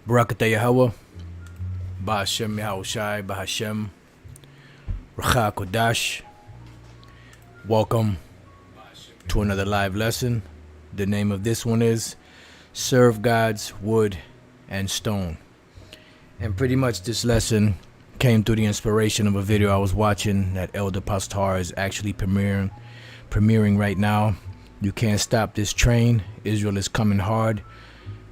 Barakatah Yahweh, Bahashem Yahushai, Bahashem, Racha Kodash. Welcome to another live lesson. The name of this one is Serve Gods, Wood, and Stone. And pretty much this lesson came through the inspiration of a video I was watching that Elder Pastor is actually premiering right now. You can't stop this train. Israel is coming hard.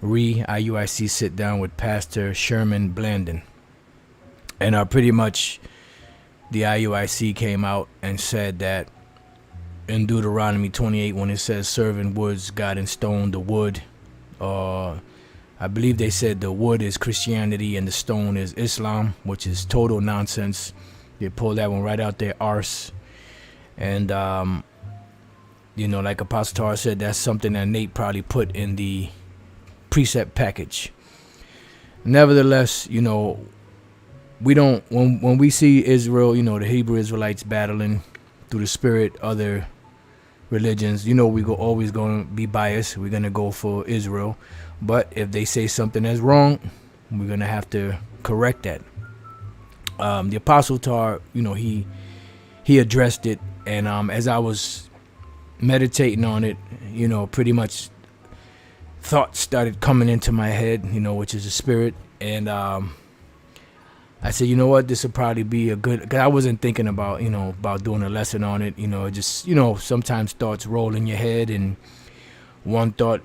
IUIC sit down with Pastor Sherman Blandon. And pretty much the IUIC came out and said that in Deuteronomy 28, when it says serving woods, God and stone, the wood, I believe they said the wood is Christianity and the stone is Islam, which is total nonsense. They pulled that one right out there, arse. And, like Apostle Tar said, that's something that Nate probably put in the precept package. Nevertheless, we don't, when we see Israel, the Hebrew Israelites battling through the spirit, other religions, always going to be biased. We're going to go for Israel. But if they say something that's wrong, we're going to have to correct that. The Apostle Tar, he addressed it. And as I was meditating on it, pretty much thoughts started coming into my head, which is the spirit. And I said, you know what, this would probably be a good, because I wasn't thinking about, about doing a lesson on it. Just, sometimes thoughts roll in your head, and one thought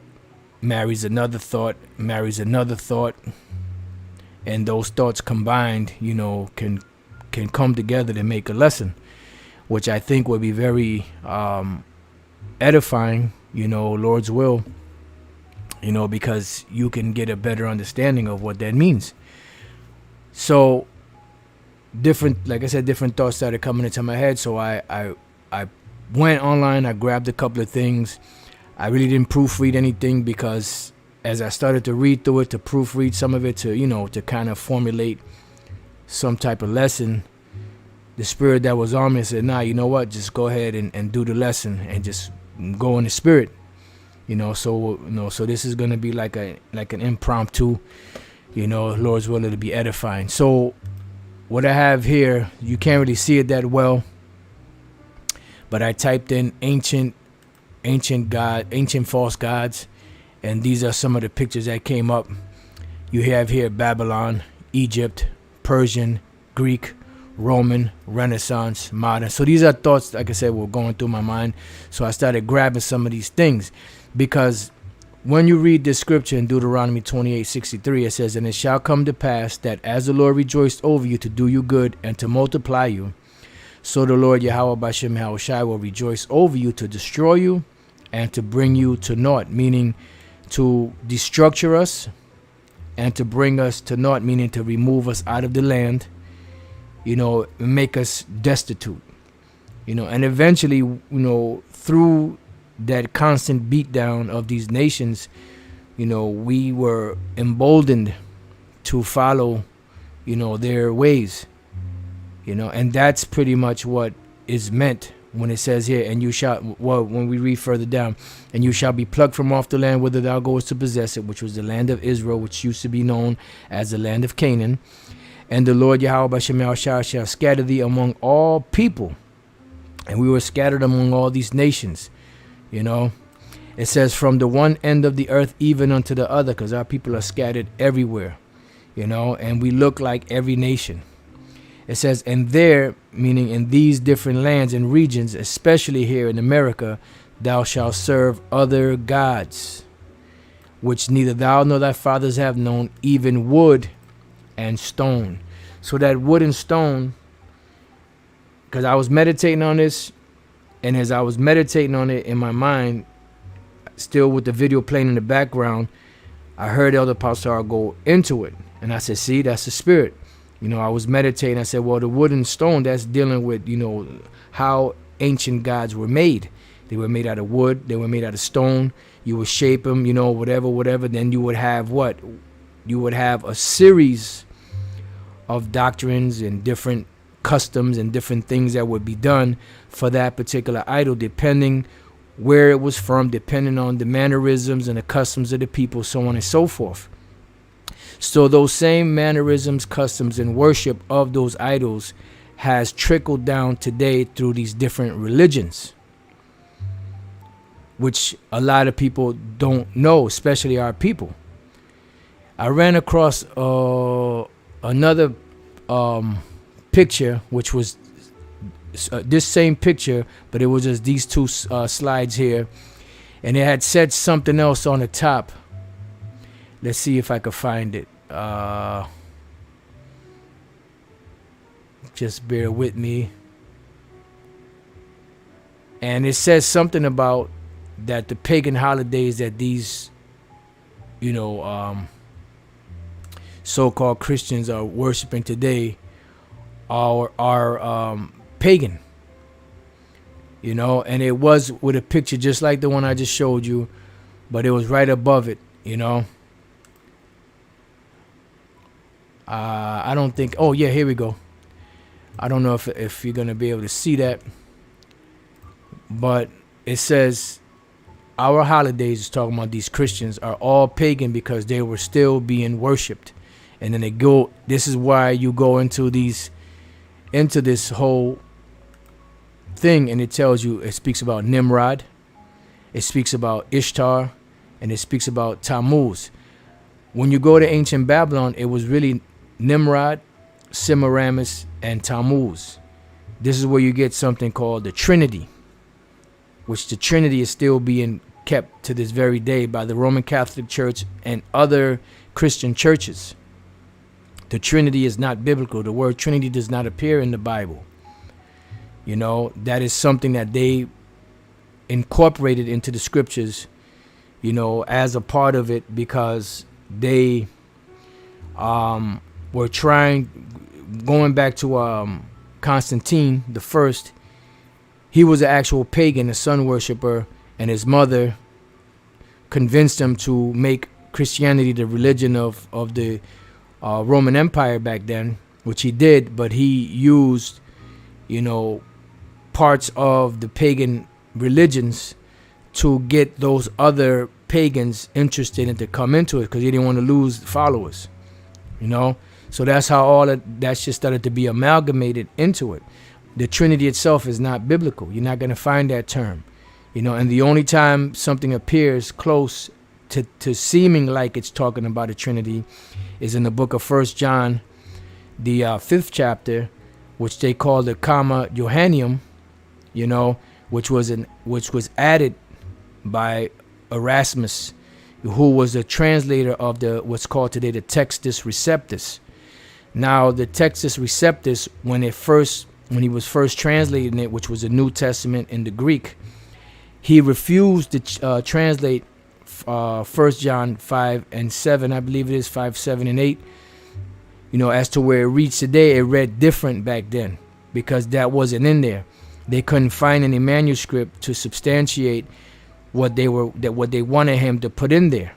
marries another thought, and those thoughts combined, can come together to make a lesson, which I think would be very edifying, Lord's will, because you can get a better understanding of what that means. So different thoughts started coming into my head. So I went online, I grabbed a couple of things. I really didn't proofread anything, because as I started to read through it, to proofread some of it, to kind of formulate some type of lesson, the spirit that was on me said, nah, you know what, just go ahead and do the lesson and just go in the spirit. So this is going to be like an impromptu, Lord's will, to be edifying. So what I have here, you can't really see it that well, but I typed in ancient false gods, and these are some of the pictures that came up. You have here Babylon, Egypt, Persian, Greek, Roman, Renaissance, modern. So these are thoughts, like I said, were going through my mind. So I started grabbing some of these things, because when you read this scripture in Deuteronomy 28:63, it says, and it shall come to pass that as the Lord rejoiced over you to do you good and to multiply you, so the Lord Yahweh Bashem Yahushai will rejoice over you to destroy you and to bring you to naught, meaning to destructure us, and to bring us to naught, meaning to remove us out of the land, make us destitute, and eventually, through that constant beatdown of these nations, we were emboldened to follow, their ways, and that's pretty much what is meant when it says here, and you shall, when we read further down, and you shall be plucked from off the land whither thou goest to possess it, which was the land of Israel, which used to be known as the land of Canaan. And the Lord Yahweh Bashem Yahushua shall scatter thee among all people. And we were scattered among all these nations. It says from the one end of the earth even unto the other, because our people are scattered everywhere, and we look like every nation. It says, and there, meaning in these different lands and regions, especially here in America, thou shalt serve other gods, which neither thou nor thy fathers have known, even wood and stone. So that wood and stone, because I was meditating on this, and as I was meditating on it in my mind, still with the video playing in the background, I heard Elder Pastor go into it. And I said, see, that's the spirit. I was meditating. I said, well, the wood and stone, that's dealing with, how ancient gods were made. They were made out of wood. They were made out of stone. You would shape them, whatever. Then you would have what? You would have a series of doctrines and different customs and different things that would be done for that particular idol, depending where it was from, depending on the mannerisms and the customs of the people, so on and so forth. So those same mannerisms, customs, and worship of those idols has trickled down today through these different religions, which a lot of people don't know, especially our people. I ran across another picture, which was this same picture, but it was just these two slides here, and it had said something else on the top. Let's see if I could find it. Just bear with me. And it says something about that the pagan holidays that these, so-called Christians are worshiping today are pagan. And it was with a picture just like the one I just showed you, but it was right above it. I don't think. Oh yeah, here we go. I don't know if you're gonna be able to see that, but it says our holidays is talking about these Christians are all pagan because they were still being worshipped. And then they go, this is why you go into this whole thing, and it tells you, it speaks about Nimrod, it speaks about Ishtar, and it speaks about Tammuz. When you go to ancient Babylon, it was really Nimrod, Semiramis, and Tammuz. This is where you get something called the Trinity, which the Trinity is still being kept to this very day by the Roman Catholic Church and other Christian churches. The Trinity is not biblical. The word Trinity does not appear in the Bible. That is something that they incorporated into the scriptures, as a part of it, because they were trying, going back to Constantine the First. He was an actual pagan, a sun worshiper, and his mother convinced him to make Christianity the religion of the Roman Empire back then, which he did, but he used, parts of the pagan religions to get those other pagans interested and to come into it, because he didn't want to lose followers, So that's how all of that shit started to be amalgamated into it. The Trinity itself is not biblical. You're not going to find that term, and the only time something appears close to seeming like it's talking about a Trinity is in the book of 1 John, the 5th chapter, which they call the Comma Johanneum, which was added by Erasmus, who was a translator of what's called today the Textus Receptus. Now, the Textus Receptus, when he was first translating it, which was the New Testament in the Greek, he refused to translate 1 John 5 and 7, I believe it is 5, 7, and 8. As to where it reads today, it read different back then because that wasn't in there. They couldn't find any manuscript to substantiate what they wanted him to put in there.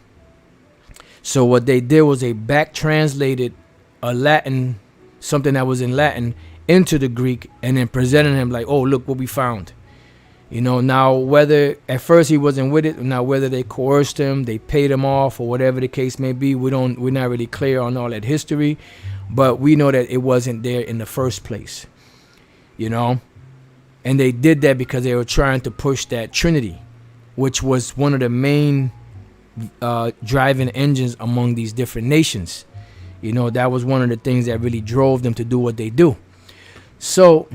So what they did was they back translated something that was in Latin into the Greek, and then presented him like, oh, look what we found. Now whether at first he wasn't with it, now whether they coerced him, they paid him off, or whatever the case may be, we're not really clear on all that history, but we know that it wasn't there in the first place, and they did that because they were trying to push that Trinity, which was one of the main driving engines among these different nations. That was one of the things that really drove them to do what they do. So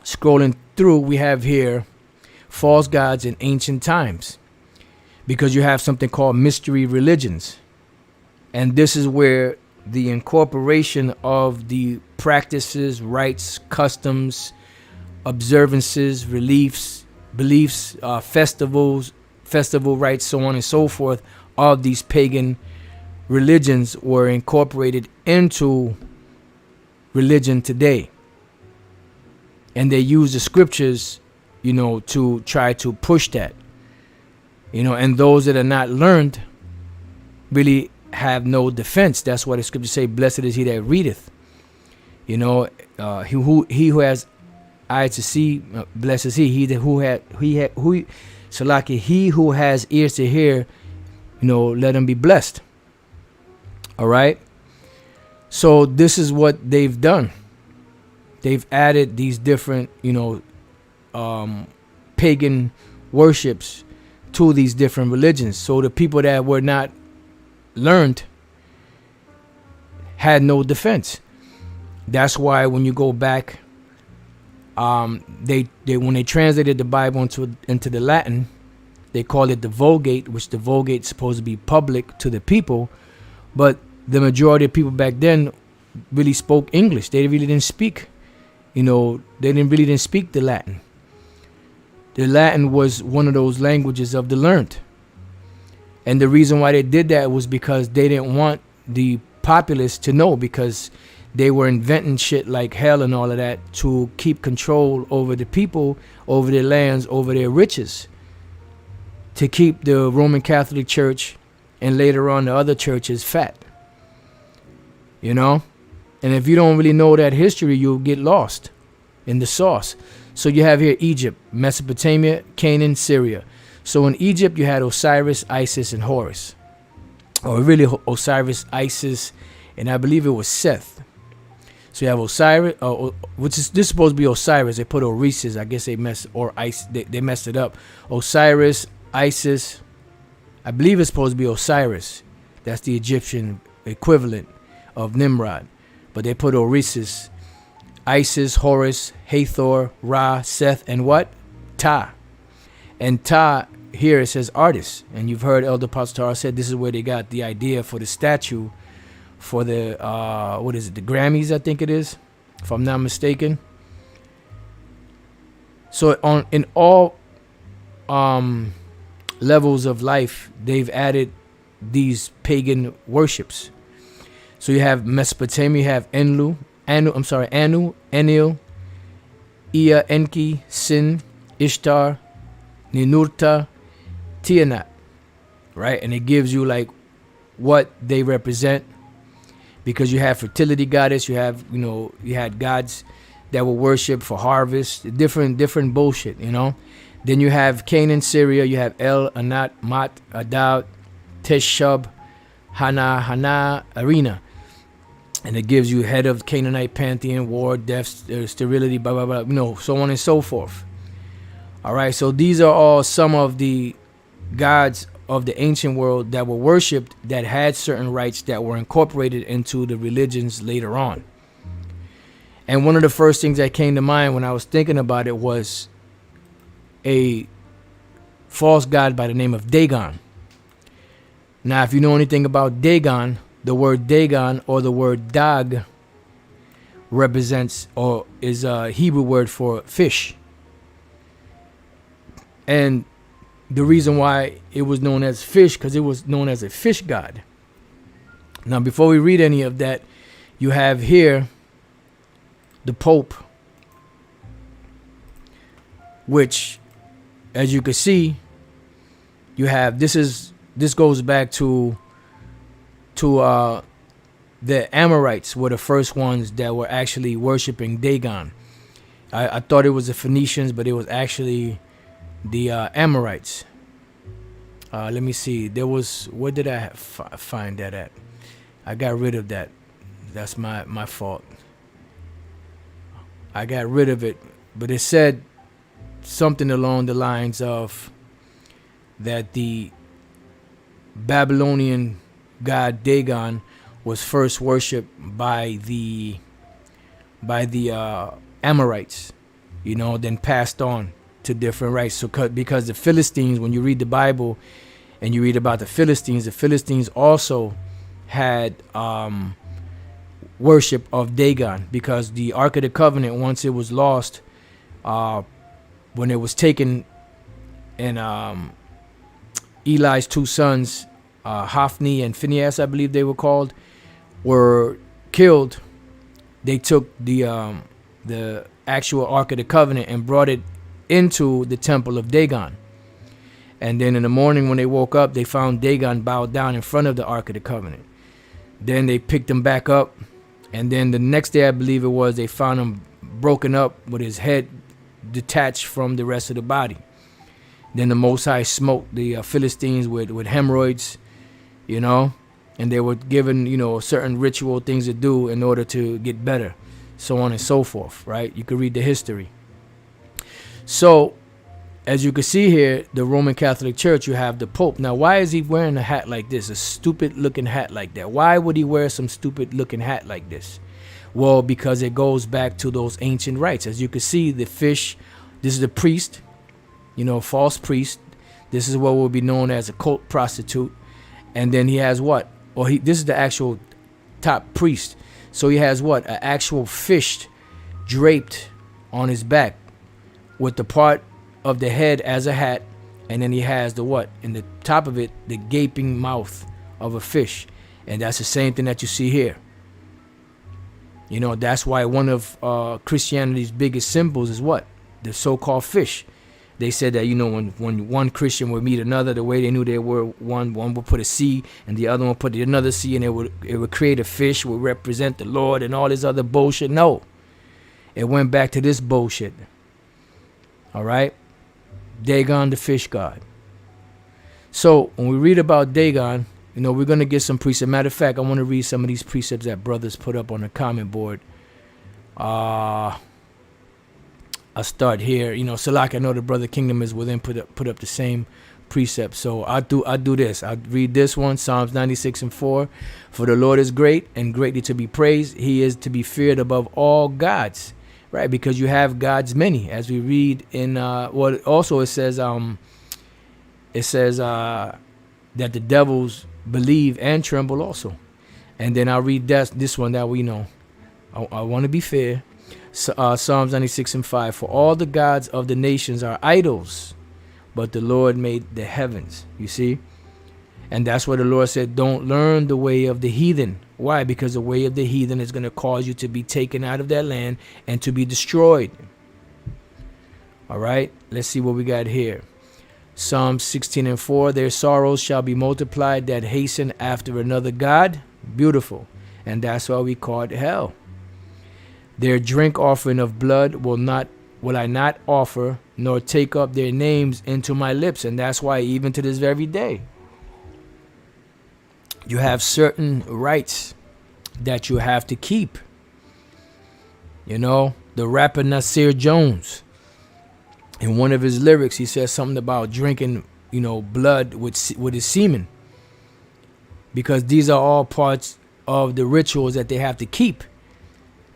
scrolling through, we have here false gods in ancient times, because you have something called mystery religions, and this is where the incorporation of the practices, rites, customs, observances, beliefs, festivals, festival rites, so on and so forth, of these pagan religions were incorporated into religion today. And they use the scriptures, to try to push that. And those that are not learned really have no defense. That's why the scriptures say, blessed is he that readeth. He who has eyes to see, blessed is he Salaki, he who has ears to hear, let him be blessed. All right. So this is what they've done. They've added these different, pagan worships to these different religions. So the people that were not learned had no defense. That's why when you go back, they when they translated the Bible into the Latin, they called it the Vulgate, which the Vulgate is supposed to be public to the people, but the majority of people back then really spoke English. They really didn't speak, they didn't speak the Latin. The Latin was one of those languages of the learned. And the reason why they did that was because they didn't want the populace to know, because they were inventing shit like hell and all of that to keep control over the people, over their lands, over their riches, to keep the Roman Catholic Church and later on the other churches fat. And if you don't really know that history, you'll get lost in the sauce. So you have here Egypt, Mesopotamia, Canaan, Syria. So in Egypt, you had Osiris, Isis, and Horus. Or really Osiris, Isis, and I believe it was Seth. So you have Osiris, this is supposed to be Osiris. They put Orisis. I guess they messed it up. Osiris, Isis. I believe it's supposed to be Osiris. That's the Egyptian equivalent of Nimrod. But they put Orisis, Isis, Horus, Hathor, Ra, Seth, and what? Ta. And Ta, here it says artist. And you've heard Elder Pastor said this is where they got the idea for the statue for the, the Grammys, I think it is, if I'm not mistaken. So in all levels of life, they've added these pagan worships. So you have Mesopotamia, you have Anu, Enil, Ea, Enki, Sin, Ishtar, Ninurta, Tiamat, right? And it gives you like what they represent, because you have fertility goddess, you have, you had gods that were worshipped for harvest, different bullshit, Then you have Canaan, Syria, you have El, Anat, Mat, Adad, Teshub, Hana, Arena. And it gives you head of Canaanite pantheon, war, death, sterility, blah, blah, blah, so on and so forth. All right, so these are all some of the gods of the ancient world that were worshipped, that had certain rites that were incorporated into the religions later on. And one of the first things that came to mind when I was thinking about it was a false god by the name of Dagon. Now, if you know anything about Dagon, the word Dagon or the word Dag represents or is a Hebrew word for fish. And the reason why it was known as fish, because it was known as a fish god. Now, before we read any of that, you have here the Pope, which, as you can see, you have this goes back to the Amorites were the first ones that were actually worshiping Dagon. I thought it was the Phoenicians, but it was actually the Amorites. Let me see. There was, where did I find that at? I got rid of that. That's my fault. I got rid of it, but it said something along the lines of that the Babylonian god Dagon was first worshipped by the Amorites, then passed on to different rites. So because the Philistines, when you read the Bible and you read about the Philistines also had worship of Dagon, because the Ark of the Covenant, once it was lost, when it was taken, and Eli's two sons, Hophni and Phinehas, I believe they were called, were killed. They took the actual Ark of the Covenant and brought it into the temple of Dagon. And then in the morning when they woke up, they found Dagon bowed down in front of the Ark of the Covenant. Then they picked him back up, and then the next day, I believe it was, they found him broken up with his head detached from the rest of the body. Then the Most High smote the Philistines with hemorrhoids, and they were given, certain ritual things to do in order to get better, so on and so forth, right? You can read the history. So, as you can see here, the Roman Catholic Church, you have the Pope. Now, why is he wearing a hat like this, a stupid-looking hat like that? Why would he wear some stupid-looking hat like this? Well, because it goes back to those ancient rites. As you can see, the fish, this is the priest, false priest. This is what will be known as a cult prostitute. And then he has what? This is the actual top priest. So he has what? An actual fish draped on his back with the part of the head as a hat. And then he has the what? In the top of it, the gaping mouth of a fish. And that's the same thing that you see here. That's why one of Christianity's biggest symbols is what? The so-called fish. They said that, when one Christian would meet another, the way they knew they were one would put a C and the other one put another C, and it would create a fish, would represent the Lord and all this other bullshit. No. It went back to this bullshit. All right? Dagon, the fish god. So when we read about Dagon, we're going to get some precepts. Matter of fact, I want to read some of these precepts that brothers put up on the comment board. I'll start here. Salak, I know the Brother Kingdom is within put up the same precept. So I'll do this. I'll read this one, Psalms 96:4. For the Lord is great and greatly to be praised. He is to be feared above all gods. Right, because you have gods many, as we read in also it says that the devils believe and tremble also. And then I'll read this one that we know. I want to be fair. Psalms 96:5. For all the gods of the nations are idols, but the Lord made the heavens. You see? And that's what the Lord said, don't learn the way of the heathen. Why? Because the way of the heathen is going to cause you to be taken out of that land and to be destroyed. All right, let's see what we got here. Psalm 16:4. Their sorrows shall be multiplied that hasten after another God. Beautiful. And that's why we call it hell. Their drink offering of blood will I not offer, nor take up their names into my lips. And that's why even to this very day, you have certain rights that you have to keep. The rapper Nasir Jones, in one of his lyrics, he says something about drinking, blood with his semen. Because these are all parts of the rituals that they have to keep.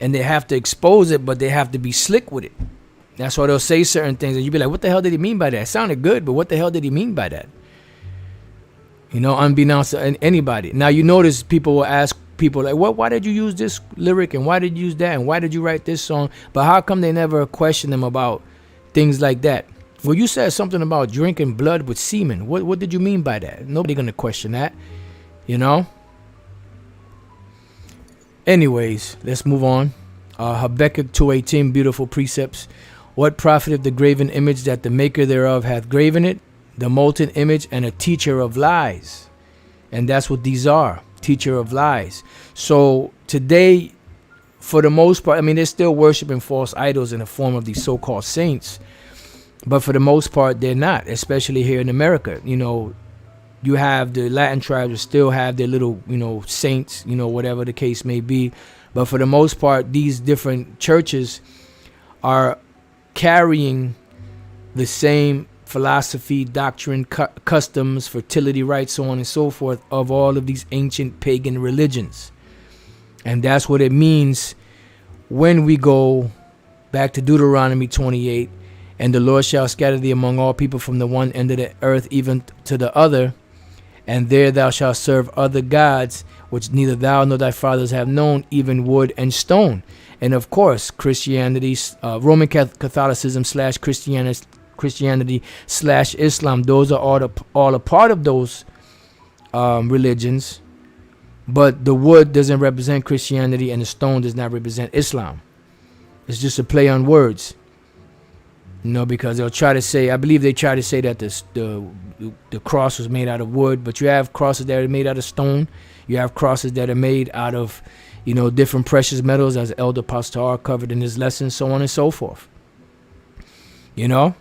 And they have to expose it, but they have to be slick with it. That's why they'll say certain things, and you'll be like, what the hell did he mean by that? It sounded good, but what the hell did he mean by that? Unbeknownst to anybody. Now, you notice people will ask people like, why did you use this lyric? And why did you use that? And why did you write this song? But how come they never question them about things like that? Well, you said something about drinking blood with semen. What did you mean by that? Nobody going to question that, Anyways, let's move on. Habakkuk 2:18, beautiful precepts. What profited the graven image that the maker thereof hath graven it? The molten image and a teacher of lies. And that's what these are, teacher of lies. So today, for the most part, they're still worshiping false idols in the form of these so-called saints. But for the most part, they're not, especially here in America. You have the Latin tribes that still have their little, saints, whatever the case may be. But for the most part, these different churches are carrying the same philosophy, doctrine, customs, fertility rites, so on and so forth, of all of these ancient pagan religions. And that's what it means when we go back to Deuteronomy 28, and the Lord shall scatter thee among all people from the one end of the earth even to the other, and there thou shalt serve other gods, which neither thou nor thy fathers have known, even wood and stone. And of course, Christianity, Roman Catholicism / Christianity / Islam, those are all a part of those religions. But the wood doesn't represent Christianity and the stone does not represent Islam. It's just a play on words. Because they'll try to say, I believe they try to say that the cross was made out of wood, but you have crosses that are made out of stone. You have crosses that are made out of, different precious metals, as Elder Pastor covered in his lesson, so on and so forth. And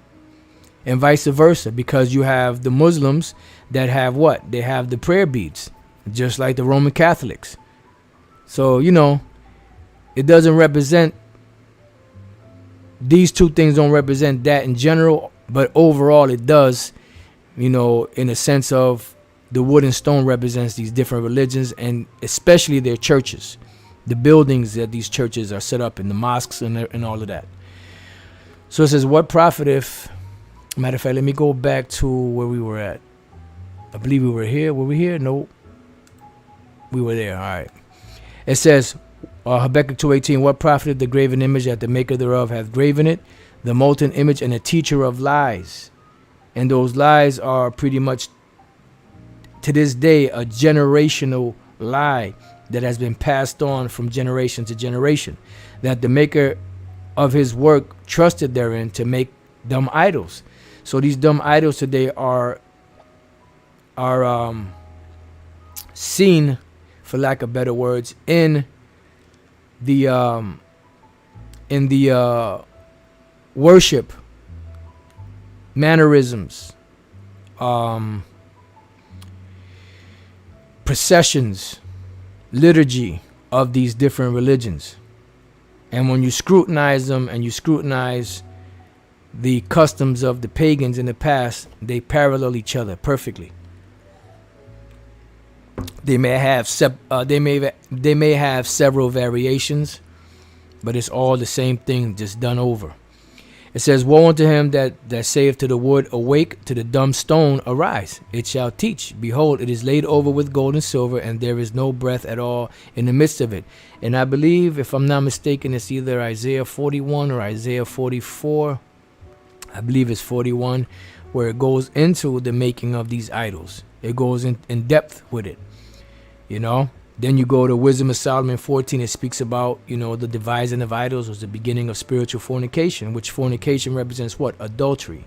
vice versa, because you have the Muslims that have what? They have the prayer beads, just like the Roman Catholics. So, it doesn't represent, these two things don't represent that in general, but overall it does, in a sense of the wood and stone represents these different religions, and especially their churches, the buildings that these churches are set up in, the mosques and all of that. So it says, what profiteth? Matter of fact, let me go back to where we were at. I believe we were here. Were we here? No. We were there. All right. It says, Habakkuk 2:18, what profiteth the graven image that the maker thereof hath graven it, the molten image and a teacher of lies. And those lies are pretty much, to this day, a generational lie that has been passed on from generation to generation, that the maker of his work trusted therein to make dumb idols. So these dumb idols today are seen, for lack of better words, in the worship, mannerisms, processions, liturgy of these different religions. And when you scrutinize them and you scrutinize the customs of the pagans in the past, they parallel each other perfectly. They may have several variations, but it's all the same thing, just done over. It says, woe unto him that saith to the wood, awake, to the dumb stone, arise. It shall teach. Behold, it is laid over with gold and silver, and there is no breath at all in the midst of it. And I believe, if I'm not mistaken, it's either Isaiah 41 or Isaiah 44. I believe it's 41, where it goes into the making of these idols. It goes in depth with it, Then you go to Wisdom of Solomon 14. It speaks about, the devising of idols was the beginning of spiritual fornication, which fornication represents what? Adultery.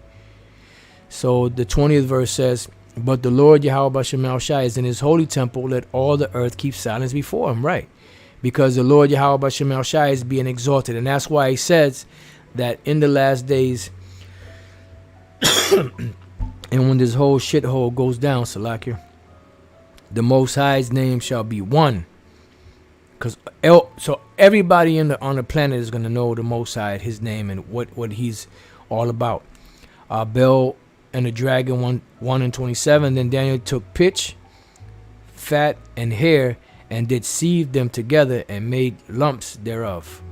So the 20th verse says, but the Lord Yahweh B'Shem Shai is in his holy temple. Let all the earth keep silence before him. Right. Because the Lord Yahweh B'Shem Shai is being exalted. And that's why he says that in the last days, and when this whole shithole goes down, Salakia, the Most High's name shall be one. So everybody on the planet is going to know the Most High, his name, and what he's all about. Bel and the dragon 1:27. Then Daniel took pitch, fat, and hair, and did sieve them together, and made lumps thereof.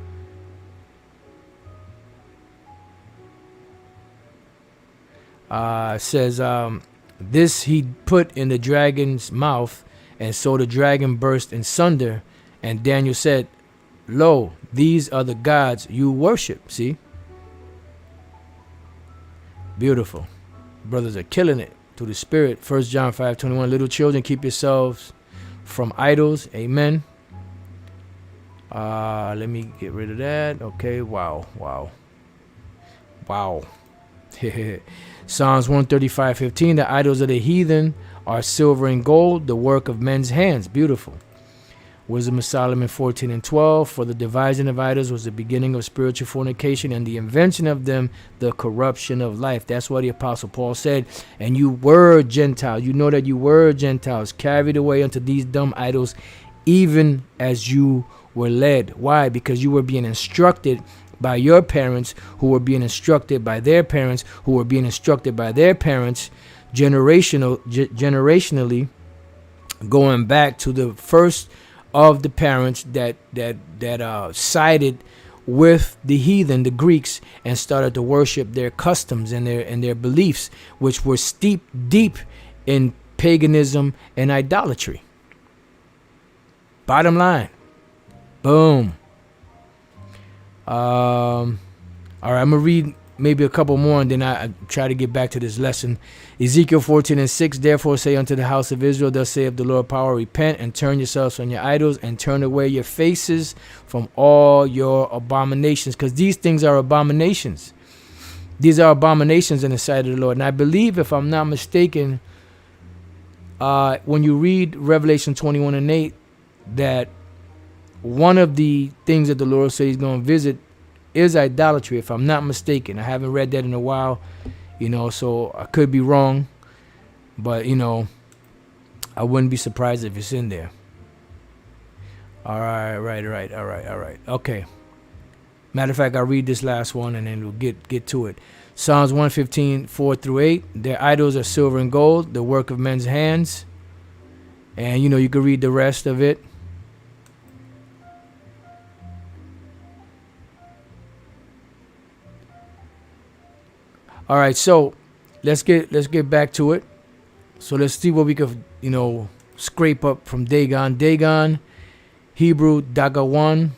Says, this he put in the dragon's mouth, and so the dragon burst in sunder. And Daniel said, lo, these are the gods you worship. See? Beautiful. Brothers are killing it to the spirit. 1 John 5:21. Little children, keep yourselves from idols. Amen. Let me get rid of that. Okay. Wow. Psalms 135:15. The idols of the heathen are silver and gold, the work of men's hands. Beautiful. Wisdom of Solomon 14:12. For the devising of idols was the beginning of spiritual fornication, and the invention of them the corruption of life. That's what the Apostle Paul said. And you were Gentiles. You know that you were Gentiles, carried away unto these dumb idols, even as you were led. Why? Because you were being instructed by your parents, who were being instructed by their parents, who were being instructed by their parents, generationally, going back to the first of the parents that sided with the heathen, the Greeks, and started to worship their customs and their beliefs, which were steeped deep in paganism and idolatry. Bottom line. Boom. All right, I'm gonna read maybe a couple more, and then I try to get back to this lesson. Ezekiel 14:6. Therefore say unto the house of Israel, thus saith the Lord power, repent and turn yourselves from your idols, and turn away your faces from all your abominations, because these things are abominations. These are abominations in the sight of the Lord. And I believe, if I'm not mistaken, when you read Revelation 21 and 8, that one of the things that the Lord says he's going to visit is idolatry, if I'm not mistaken. I haven't read that in a while, so I could be wrong. But, I wouldn't be surprised if it's in there. All right. Okay. Matter of fact, I'll read this last one and then we'll get to it. Psalms 115, 4 through 8. Their idols are silver and gold, the work of men's hands. And, you can read the rest of it. All right, so let's get back to it. So let's see what we could, scrape up from Dagon. Dagon, Hebrew, Dagawan.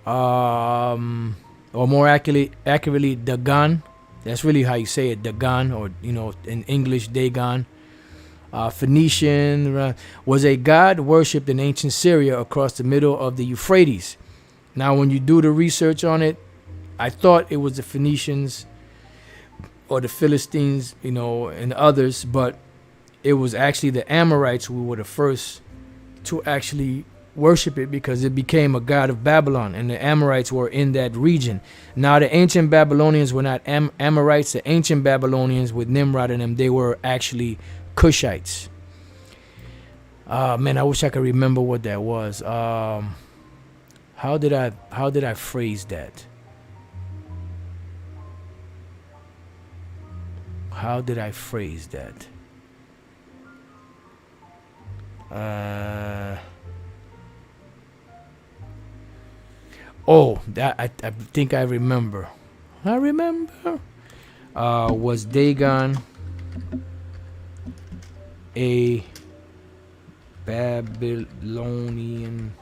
Or more accurately, Dagon. That's really how you say it, Dagon, or in English, Dagon. Phoenician was a god worshipped in ancient Syria across the middle of the Euphrates. Now, when you do the research on it, I thought it was the Phoenicians or the Philistines, and others, but it was actually the Amorites who were the first to actually worship it, because it became a god of Babylon, and the Amorites were in that region. Now, the ancient Babylonians were not Amorites. The ancient Babylonians with Nimrod and them, they were actually Cushites. Man, I wish I could remember what that was. How did I phrase that? How did I phrase that? That I think I remember. Was Dagon a Babylonian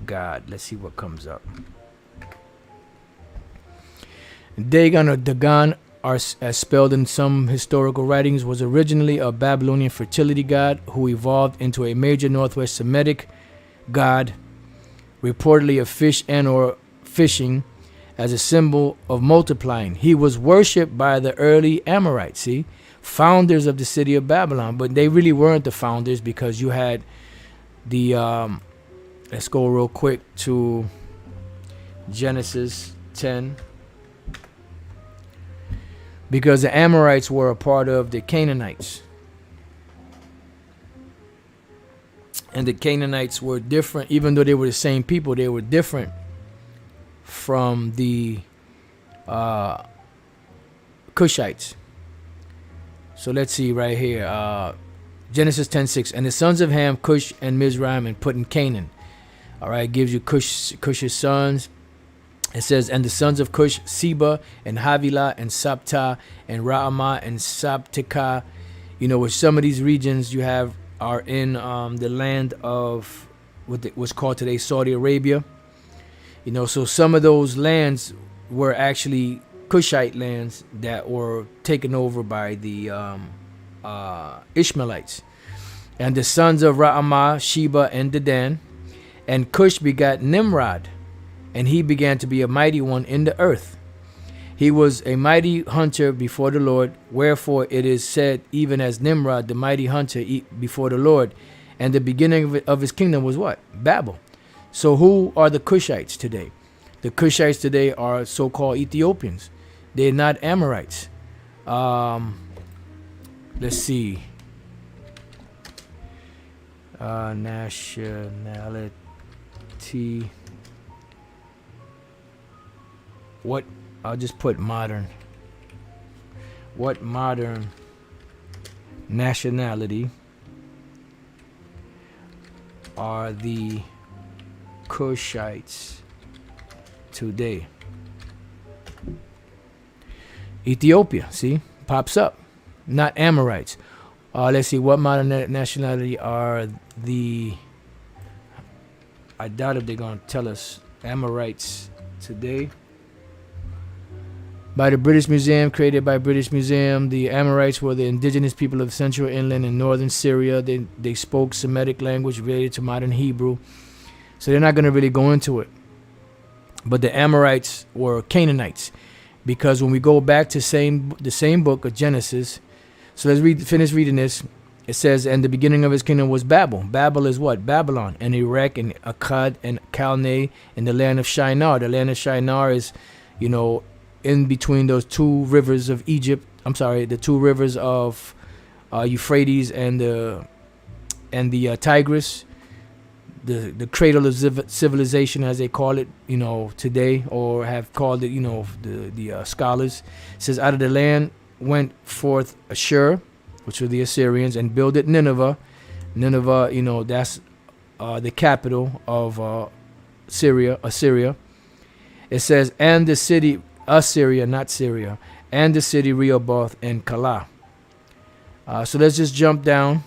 god? Let's see what comes up. Dagon, or Dagon, as spelled in some historical writings, was originally a Babylonian fertility god who evolved into a major Northwest Semitic god, reportedly of fish and or fishing, as a symbol of multiplying. He was worshipped by the early Amorites, founders of the city of Babylon, but they really weren't the founders, because you had the let's go real quick to Genesis 10. Because the Amorites were a part of the Canaanites. And the Canaanites were different, even though they were the same people, they were different from the Cushites. So let's see right here. Genesis 10:6. And the sons of Ham, Cush and Mizraim, and put in Canaan. All right, gives you Cush's sons. It says, and the sons of Cush, Seba and Havilah and Sabta and Raamah and Sabteka. With some of these regions you have are in the land of what's called today Saudi Arabia. So some of those lands were actually Cushite lands that were taken over by the Ishmaelites. And the sons of Raamah, Sheba and Dedan. And Cush begat Nimrod, and he began to be a mighty one in the earth. He was a mighty hunter before the Lord, wherefore it is said, even as Nimrod, the mighty hunter before the Lord. And the beginning of his kingdom was what? Babel. So who are the Cushites today? The Cushites today are so-called Ethiopians. They're not Amorites. Let's see. Nationality. What? I'll just put modern. What modern nationality are the Cushites today? Ethiopia, see? Pops up. Not Amorites. Let's see. What modern nationality are the... I doubt if they're going to tell us Amorites today. By the British Museum, created by British Museum, the Amorites were the indigenous people of central inland and northern Syria. They spoke Semitic language related to modern Hebrew. So they're not going to really go into it. but the Amorites were Canaanites, because when we go back to the same book of Genesis, so finish reading this. It says, and the beginning of his kingdom was Babel. Babel is what? Babylon, and Erech, and Akkad, and Calneh, and the land of Shinar. The land of Shinar is, in between those two rivers of Egypt. I'm sorry, the two rivers of Euphrates and the Tigris. The cradle of civilization, as they call it, today, or have called it, the scholars. It says, out of the land went forth Ashur, which were the Assyrians, and builded Nineveh. Nineveh, that's the capital of Assyria. It says, and the city, Assyria, not Syria, and the city Rehoboth and Calah. So let's just jump down.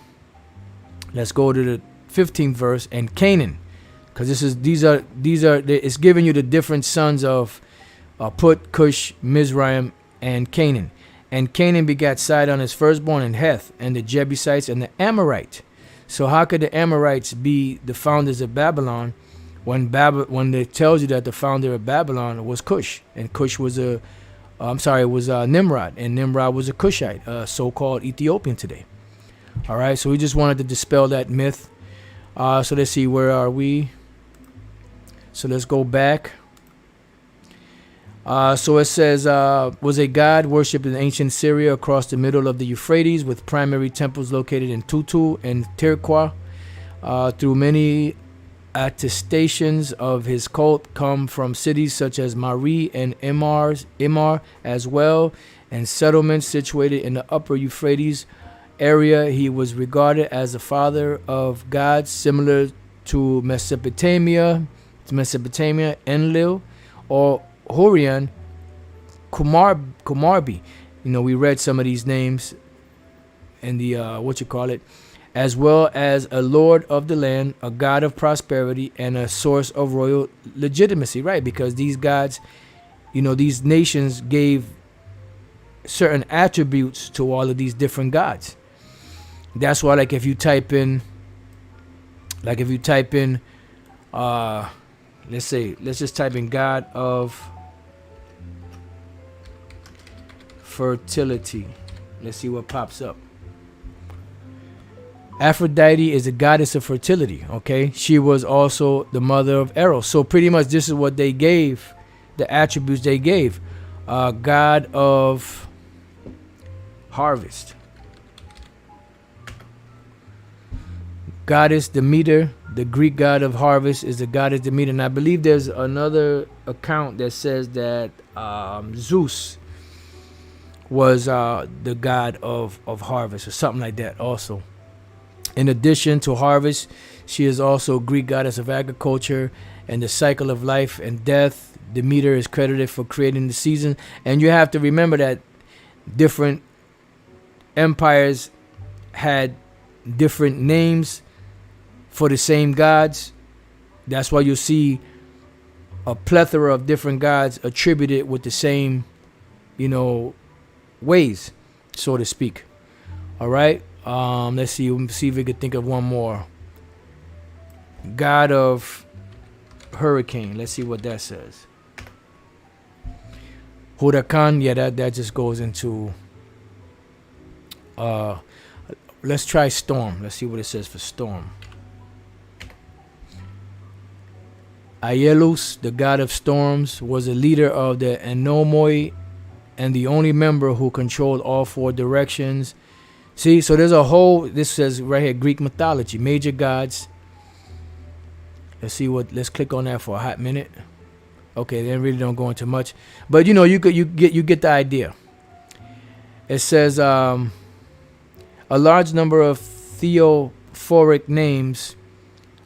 Let's go to the 15th verse, and Canaan, because it's giving you the different sons of Put, Cush, Mizraim, and Canaan. And Canaan begat Sidon his firstborn, and Heth, and the Jebusites, and the Amorite. So how could the Amorites be the founders of Babylon when it tells you that the founder of Babylon was Cush, and Cush was Nimrod, and Nimrod was a Cushite, so-called Ethiopian today. All right, so we just wanted to dispel that myth. So let's see, where are we? So let's go back. So it says, was a god worshipped in ancient Syria across the middle of the Euphrates, with primary temples located in Tutu and Tirqua. Through many attestations of his cult come from cities such as Mari and Imar as well, and settlements situated in the upper Euphrates area. He was regarded as the father of gods, similar to Mesopotamia, Enlil, or Horion, Kumarbi. We read some of these names in the as well as a lord of the land, a god of prosperity, and a source of royal legitimacy, right? Because these gods, these nations gave certain attributes to all of these different gods. That's why, if you type in, let's just type in God of fertility. Let's see what pops up. Aphrodite is a goddess of fertility, okay? She was also the mother of Eros. So pretty much this is what they gave, the attributes they gave. God of harvest. Goddess Demeter, the Greek god of harvest, is the goddess Demeter. And I believe there's another account that says that Zeus was the god of harvest, or something like that also. In addition to harvest, she is also Greek goddess of agriculture and the cycle of life and death. Demeter is credited for creating the season. And you have to remember that different empires had different names for the same gods. That's why you see a plethora of different gods attributed with the same, ways, so to speak. All right. Let's see if we could think of one more. God of hurricane. Let's see what that says. Huracan. Yeah, that just goes into. Let's try storm. Let's see what it says for storm. Aelus, the god of storms, was a leader of the Anomoi and the only member who controlled all four directions. See, so there's this says right here, Greek mythology, major gods. Let's click on that for a hot minute. Okay, they really don't go into much. But you get the idea. It says a large number of theophoric names,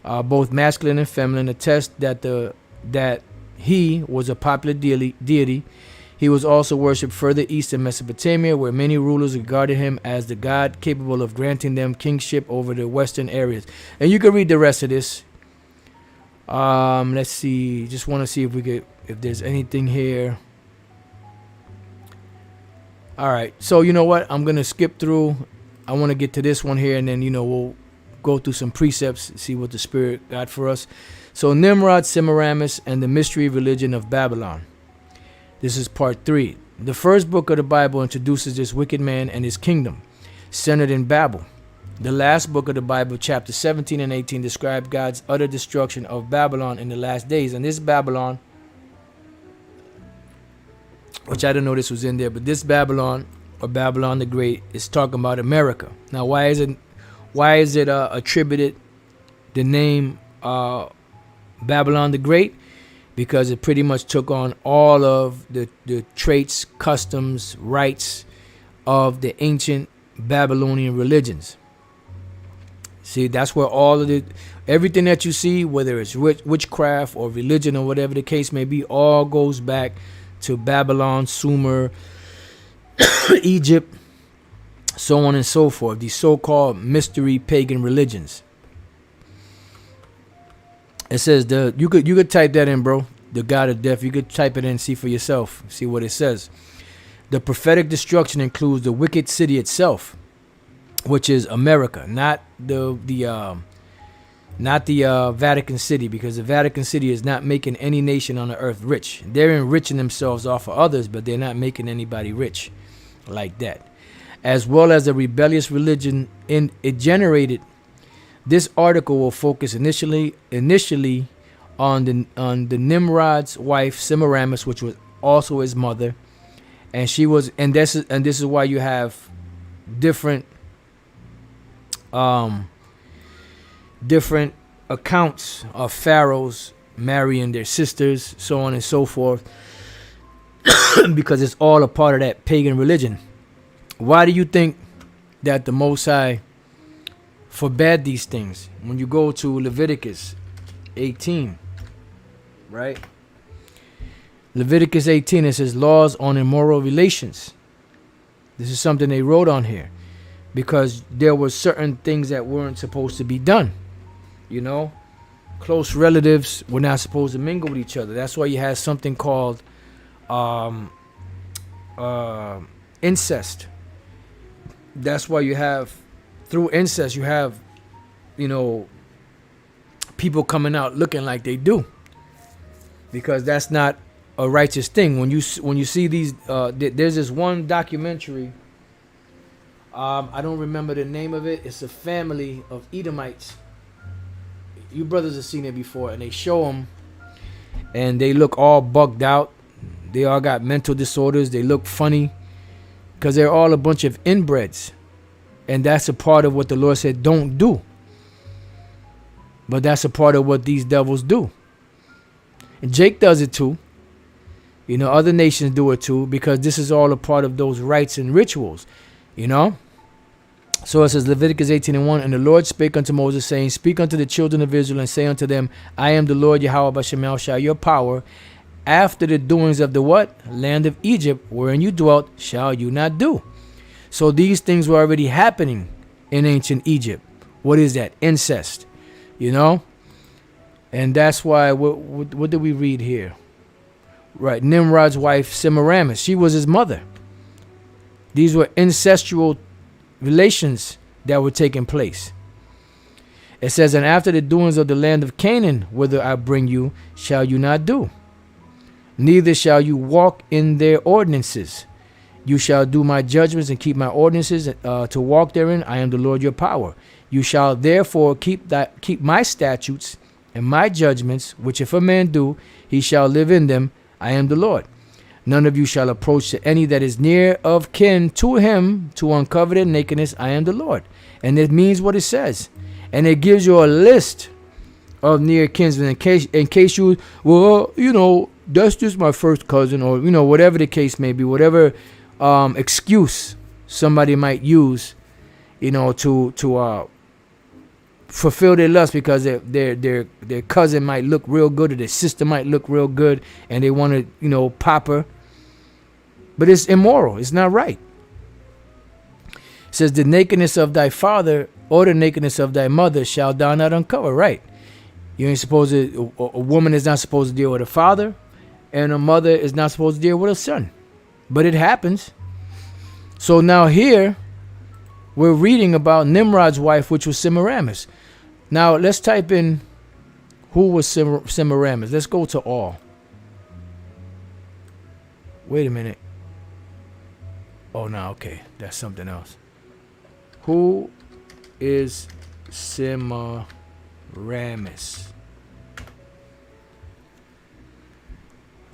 both masculine and feminine, attest that he was a popular deity. He was also worshipped further east in Mesopotamia, where many rulers regarded him as the god capable of granting them kingship over the western areas. And you can read the rest of this. Let's see. Just want to see if there's anything here. All right. So you know what? I'm gonna skip through. I want to get to this one here, and then we'll go through some precepts, see what the Spirit got for us. So Nimrod, Semiramis, and the mystery religion of Babylon. This is part 3. The first book of the Bible introduces this wicked man and his kingdom, centered in Babel. The last book of the Bible, chapter 17 and 18, describe God's utter destruction of Babylon in the last days. And this Babylon, which I didn't know this was in there, but this Babylon, or Babylon the Great, is talking about America. Now, why is it attributed the name Babylon the Great? Because it pretty much took on all of the traits, customs, rites of the ancient Babylonian religions. See, that's where all of everything that you see, whether it's witchcraft or religion or whatever the case may be, all goes back to Babylon, Sumer, Egypt, so on and so forth. These so-called mystery pagan religions. It says you could type that in, bro. The God of Death. You could type it in and see for yourself. See what it says. The prophetic destruction includes the wicked city itself, which is America, not the Vatican City, because the Vatican City is not making any nation on the earth rich. They're enriching themselves off of others, but they're not making anybody rich like that. As well as a rebellious religion it generated. This article will focus initially on the Nimrod's wife Semiramis, which was also his mother, and this is why you have different accounts of pharaohs marrying their sisters, so on and so forth, because it's all a part of that pagan religion. Why do you think that the Most High forbade these things? When you go to Leviticus 18, right? Leviticus 18, it says laws on immoral relations. This is something they wrote on here, because there were certain things that weren't supposed to be done. You know, close relatives were not supposed to mingle with each other. That's why you have something called incest. That's why you have, through incest, you have, people coming out looking like they do, because that's not a righteous thing. When you see these, there's this one documentary. I don't remember the name of it. It's a family of Edomites. You brothers have seen it before, and they show them, and they look all bugged out. They all got mental disorders. They look funny, because they're all a bunch of inbreds, and that's a part of what the Lord said don't do. But that's a part of what these devils do. And Jake does it too. Other nations do it too, because this is all a part of those rites and rituals. So it says Leviticus 18:1, and the Lord spake unto Moses, saying, speak unto the children of Israel, and say unto them, I am the Lord Yahweh Bashem shall your power, after the doings of the what? Land of Egypt, wherein you dwelt, shall you not do. So these things were already happening in ancient Egypt. What is that? Incest. And that's why, what did we read here? Right, Nimrod's wife Semiramis, she was his mother. These were incestual relations that were taking place. It says, and after the doings of the land of Canaan, whither I bring you, shall you not do. Neither shall you walk in their ordinances. You shall do my judgments and keep my ordinances to walk therein. I am the Lord your power. You shall therefore keep my statutes and my judgments, which if a man do, he shall live in them. I am the Lord. None of you shall approach to any that is near of kin to him to uncover their nakedness. I am the Lord. And it means what it says. And it gives you a list of near kinsmen in case you, that's just my first cousin, or, whatever the case may be, whatever excuse somebody might use, to fulfill their lust, because their cousin might look real good, or their sister might look real good, and they want to, pop her. But it's immoral. It's not right. It says, the nakedness of thy father or the nakedness of thy mother shall thou not uncover. Right. You ain't supposed to, a woman is not supposed to deal with a father, and a mother is not supposed to deal with a son. But it happens. So now here, we're reading about Nimrod's wife, which was Semiramis. Now let's type in Who was Semiramis? Let's go to all. Wait a minute. Oh, no, okay. That's something else. Who is Semiramis?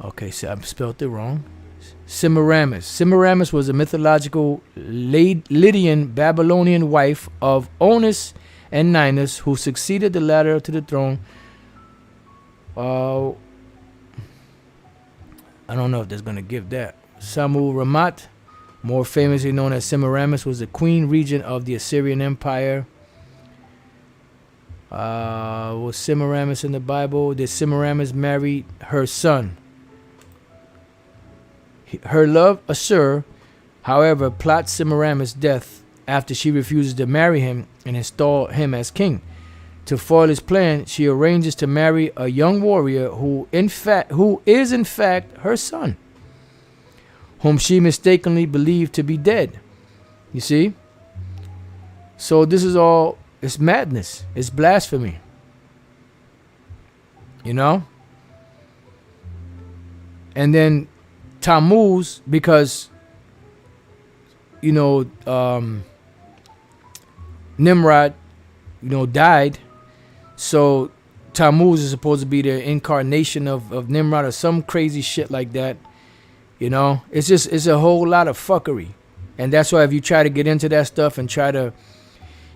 Okay, so I spelled it wrong. Semiramis. Semiramis was a mythological Lydian Babylonian wife of Onus and Ninus, who succeeded the latter to the throne. I don't know if that's going to give that. Sammu Ramat, more famously known as Semiramis, was the queen regent of the Assyrian Empire. Was Semiramis in the Bible? Did Semiramis marry her son? Her love, Assur, however, plots Semiramis' death after she refuses to marry him and install him as king. To foil his plan, she arranges to marry a young warrior who is in fact her son, whom she mistakenly believed to be dead. You see? So this is all, it's madness. It's blasphemy. You know? And then Tammuz, because, you know, Nimrod, you know, died. So Tammuz is supposed to be the incarnation of Nimrod or some crazy shit like that. You know, it's a whole lot of fuckery. And that's why if you try to get into that stuff and try to,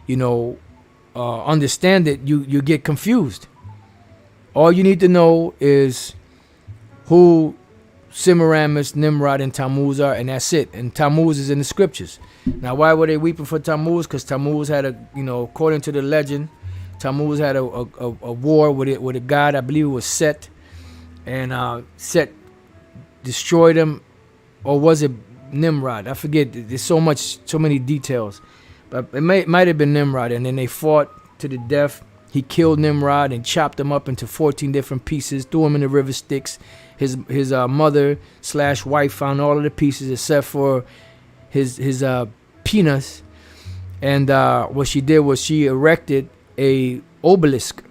you know, understand it, you get confused. All you need to know is who Semiramis, Nimrod, and Tammuz are, and that's it. And Tammuz is in the scriptures. Now, why were they weeping for Tammuz? Because Tammuz had according to the legend, Tammuz had a war with a god, I believe it was Set, and Set destroyed him, or was it Nimrod? I forget. There's so many details, but it might have been Nimrod. And then they fought to the death. He killed Nimrod and chopped him up into 14 different pieces, threw him in the river Styx. His mother/wife found all of the pieces except for his penis, and what she did was she erected a obelisk.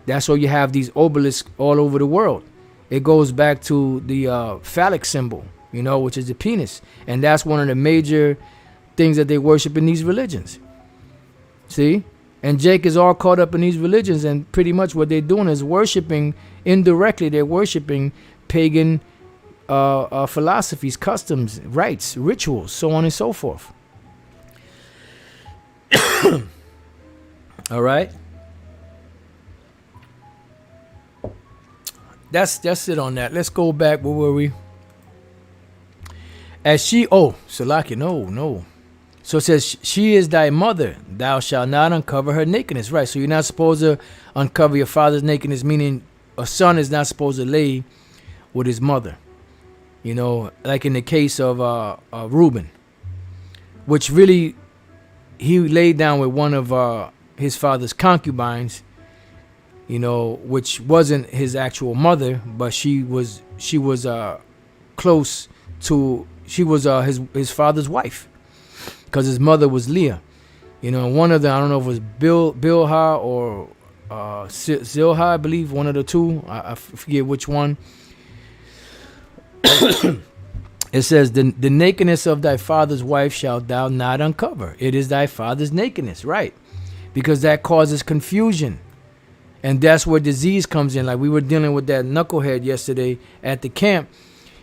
That's why you have these obelisks all over the world. It goes back to the phallic symbol, you know, which is the penis, and that's one of the major things that they worship in these religions. See? And Jake is all caught up in these religions, and pretty much what they're doing is worshiping, indirectly, they're worshiping pagan philosophies, customs, rites, rituals, so on and so forth. All right? That's it on that. Let's go back. Where were we? Salaki, no. So it says, she is thy mother. Thou shalt not uncover her nakedness. Right. So you're not supposed to uncover your father's nakedness, meaning a son is not supposed to lay with his mother. You know, like in the case of Reuben, which really, he laid down with one of his father's concubines, you know, which wasn't his actual mother, but she was close to, she was his father's wife. Because his mother was Leah, you know, and one of them, I don't know if it was Bilhah or Zilhah, I believe, one of the two. I forget which one. It says, the nakedness of thy father's wife shalt thou not uncover. It is thy father's nakedness, right? Because that causes confusion. And that's where disease comes in. Like we were dealing with that knucklehead yesterday at the camp,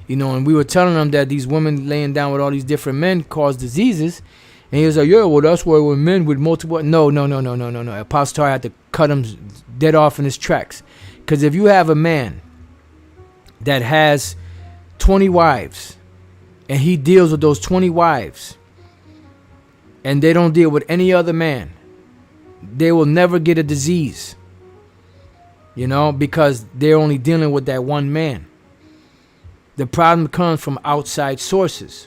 you know, and we were telling them that these women laying down with all these different men cause diseases. And he was like, yeah, well, that's why when men with multiple... No. Apostle Tar had to cut him dead off in his tracks. Because if you have a man that has 20 wives, and he deals with those 20 wives, and they don't deal with any other man, they will never get a disease. You know, because they're only dealing with that one man. The problem comes from outside sources.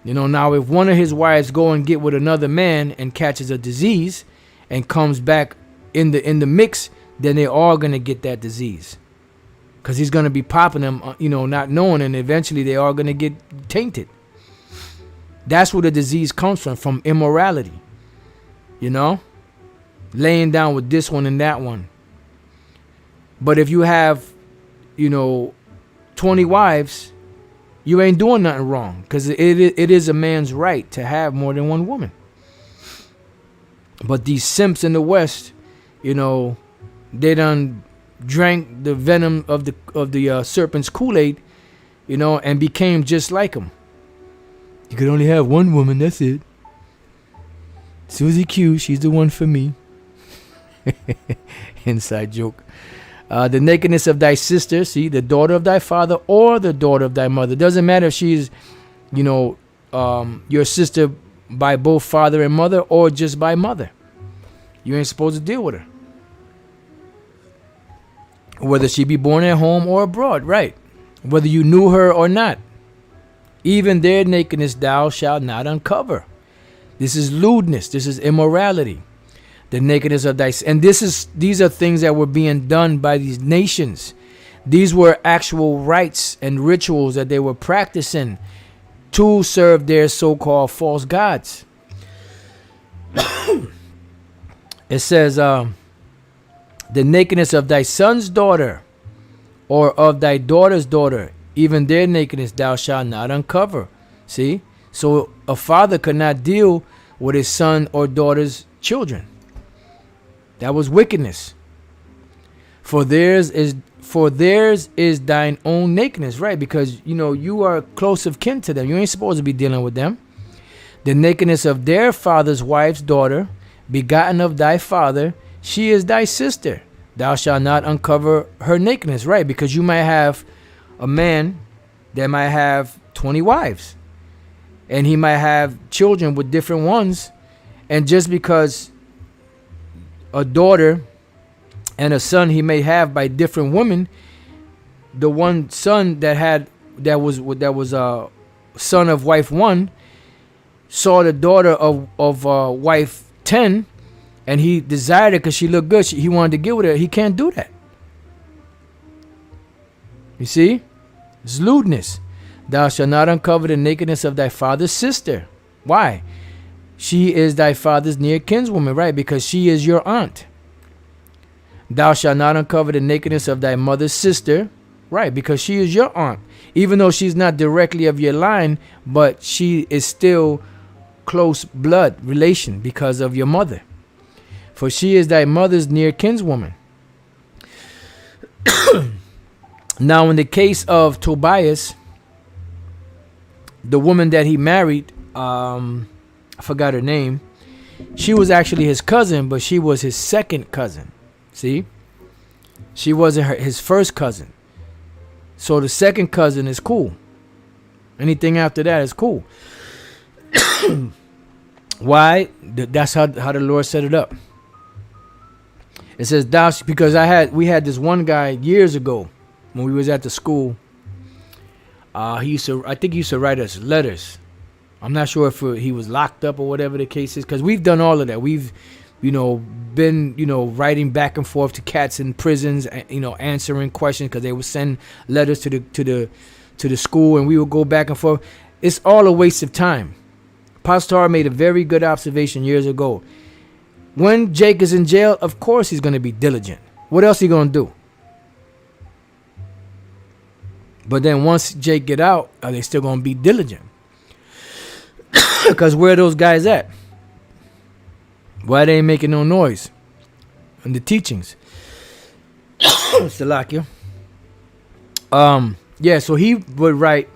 You know, now if one of his wives go and get with another man and catches a disease and comes back in the mix, then they're all going to get that disease. Because he's going to be popping them, you know, not knowing, and eventually they are going to get tainted. That's where the disease comes from immorality. You know? Laying down with this one and that one. But if you have, 20 wives, you ain't doing nothing wrong, because it is a man's right to have more than one woman. But these simps in the West, they done drank the venom of the serpent's Kool-Aid, and became just like him. You could only have one woman, that's it. Susie Q, she's the one for me. Inside joke. The nakedness of thy sister, see, the daughter of thy father or the daughter of thy mother. Doesn't matter if she's, your sister by both father and mother or just by mother. You ain't supposed to deal with her. Whether she be born at home or abroad, right? Whether you knew her or not. Even their nakedness thou shalt not uncover. This is lewdness. This is immorality. The nakedness of thy, and these are things that were being done by these nations. These were actual rites and rituals that they were practicing to serve their so-called false gods. It says, the nakedness of thy son's daughter or of thy daughter's daughter, even their nakedness thou shalt not uncover. See? So a father could not deal with his son or daughter's children. That was wickedness. For theirs is thine own nakedness, right? Because you are close of kin to them. You ain't supposed to be dealing with them. The nakedness of their father's wife's daughter, begotten of thy father, she is thy sister. Thou shalt not uncover her nakedness, right? Because you might have a man that might have 20 wives, and he might have children with different ones, and just because a daughter and a son he may have by different women, the one son that was a son of wife 1 saw the daughter of wife 10, and he desired her because she looked good. He wanted to get with her. He can't do that. You see? It's lewdness. Thou shalt not uncover the nakedness of thy father's sister. Why? She is thy father's near kinswoman, right? Because she is your aunt. Thou shalt not uncover the nakedness of thy mother's sister, right? Because she is your aunt. Even though she's not directly of your line, but she is still close blood relation because of your mother. For she is thy mother's near kinswoman. Now, in the case of Tobias, the woman that he married, I forgot her name. She was actually his cousin, but she was his second cousin. See? She wasn't his first cousin. So the second cousin is cool. Anything after that is cool. Why? That's how the Lord set it up. It says, because we had this one guy years ago when we was at the school. I think he used to write us letters. I'm not sure if he was locked up or whatever the case is, because we've done all of that. We've, been, writing back and forth to cats in prisons, answering questions because they would send letters to the school, and we would go back and forth. It's all a waste of time. Pastor made a very good observation years ago. When Jake is in jail, of course he's going to be diligent. What else he going to do? But then once Jake get out, are they still going to be diligent? Because where are those guys at? Why they ain't making no noise in the teachings? Salakia. Yeah, so he would write.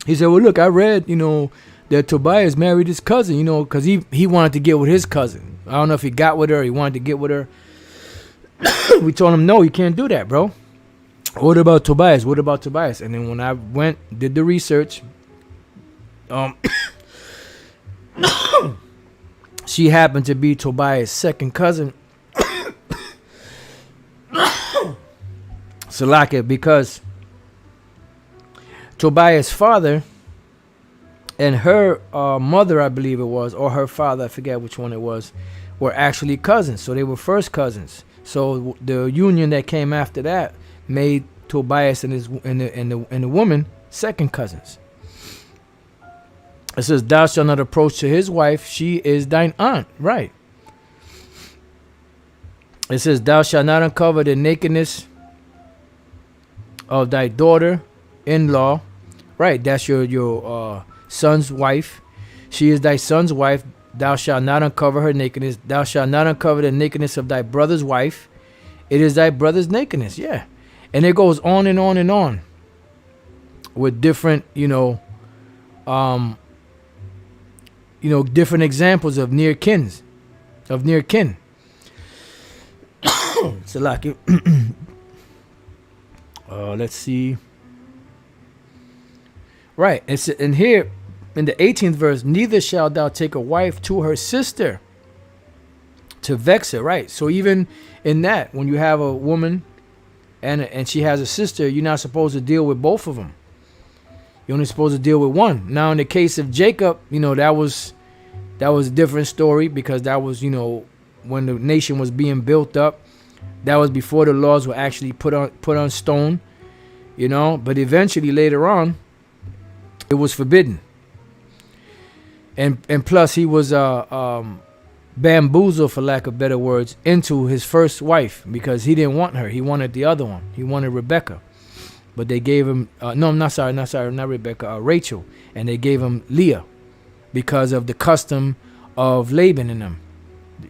He said, well, look, I read, that Tobias married his cousin, because he wanted to get with his cousin. I don't know if he got with her or he wanted to get with her. We told him, no, you can't do that, bro. What about Tobias? What about Tobias? And then when I did the research, she happened to be Tobias' second cousin. Salakia, because Tobias' father and her mother, I believe it was, or her father, I forget which one it was, were actually cousins. So they were first cousins. So the union that came after that made Tobias and the woman second cousins. It says, thou shalt not approach to his wife, she is thine aunt. Right. It says, thou shalt not uncover the nakedness of thy daughter-in-law. Right, that's your son's wife. She is thy son's wife. Thou shalt not uncover her nakedness. Thou shalt not uncover the nakedness of thy brother's wife. It is thy brother's nakedness. Yeah. And it goes on and on and on with different, different examples of near kin. Salaki. Let's see. Right. It's in here in the 18th verse, neither shalt thou take a wife to her sister to vex her. Right. So even in that, when you have a woman and she has a sister, you're not supposed to deal with both of them. You're only supposed to deal with one. Now, in the case of Jacob, that was a different story, because that was, when the nation was being built up. That was before the laws were actually put on stone, But eventually, later on, it was forbidden. And plus, he was bamboozled, for lack of better words, into his first wife, because he didn't want her. He wanted the other one. He wanted Rebecca. But they gave him, not Rebecca, Rachel. And they gave him Leah because of the custom of Laban and them.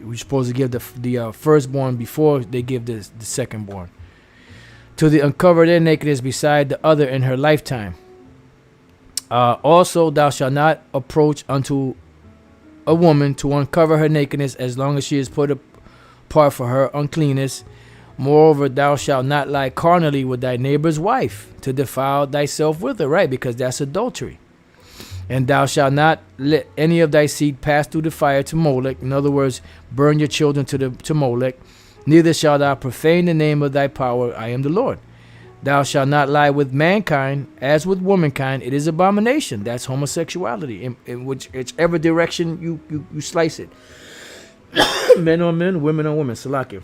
We're supposed to give the firstborn before they give the secondborn. To uncover their nakedness beside the other in her lifetime. Also, thou shalt not approach unto a woman to uncover her nakedness, as long as she is put apart for her uncleanness. Moreover, thou shalt not lie carnally with thy neighbor's wife, to defile thyself with her, right? Because that's adultery. And thou shalt not let any of thy seed pass through the fire to Molech. In other words, burn your children to Molech. Neither shalt thou profane the name of thy power. I am the Lord. Thou shalt not lie with mankind as with womankind. It is abomination. That's homosexuality. In whichever direction you slice it. Men on men, women on women. Salakia.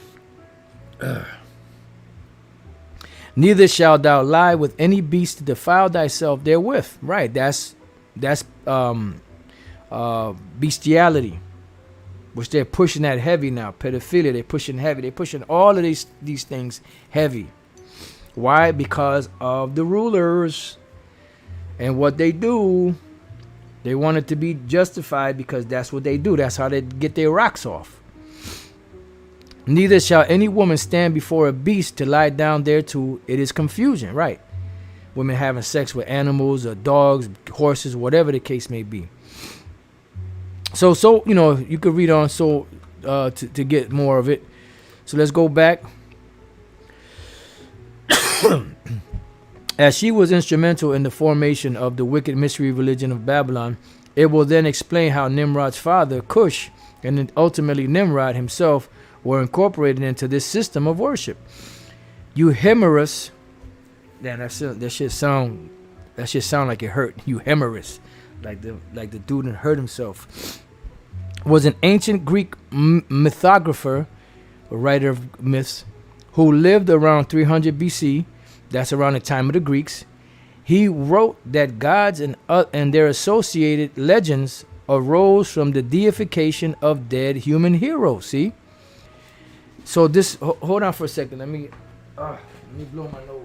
Neither shalt thou lie with any beast to defile thyself therewith. Right. That's bestiality, which they're pushing that heavy now. Pedophilia, they're pushing heavy. They're pushing all of these things heavy. Why? Because of the rulers and what they do. They want it to be justified because that's what they do. That's how they get their rocks off. Neither shall any woman stand before a beast to lie down thereto. It is confusion, right? Women having sex with animals or dogs, horses, whatever the case may be. So you could read on to get more of it. So let's go back. As she was instrumental in the formation of the wicked mystery religion of Babylon, it will then explain how Nimrod's father, Cush, and then ultimately Nimrod himself were incorporated into this system of worship. Euhemerus, that shit sound like it hurt. Euhemerus, like the dude that hurt himself, was an ancient Greek mythographer, a writer of myths, who lived around 300 BC. That's around the time of the Greeks. He wrote that gods and their associated legends arose from the deification of dead human heroes. See? So this, hold on for a second. Let me blow my nose.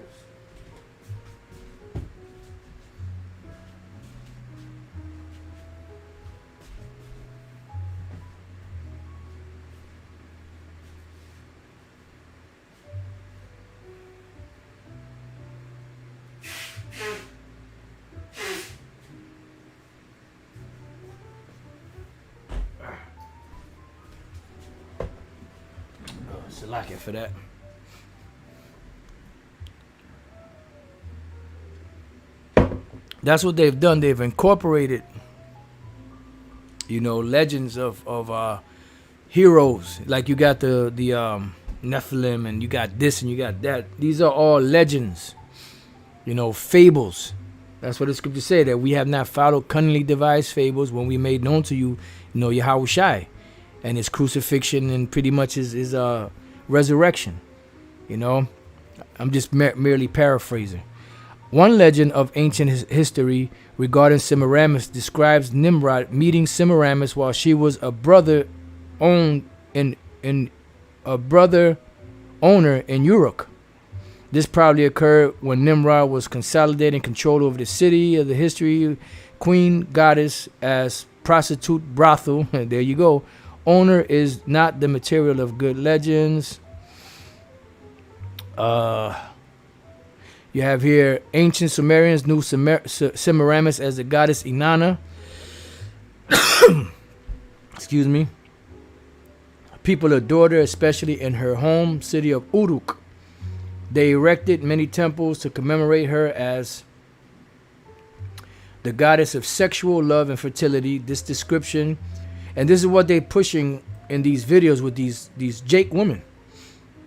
Like it for that. That's what they've done. They've incorporated, legends of heroes. Like you got the Nephilim, and you got this and you got that. These are all legends, fables. That's what the scriptures say, that we have not followed cunningly devised fables when we made known to you, Yahweh Shai and his crucifixion and pretty much his resurrection. I'm just merely paraphrasing. One legend of ancient history regarding Semiramis describes Nimrod meeting Semiramis while she was a brother owned in a brother owner in Uruk. This probably occurred when Nimrod was consolidating control over the city of the history. Queen goddess as prostitute brothel. There you go. Owner is not the material of good legends. You have here ancient Sumerians knew Semiramis as the goddess Inanna. Excuse me. People adored her, especially in her home city of Uruk. They erected many temples to commemorate her as the goddess of sexual love and fertility. This description, and this is what they're pushing in these videos with these Jake women,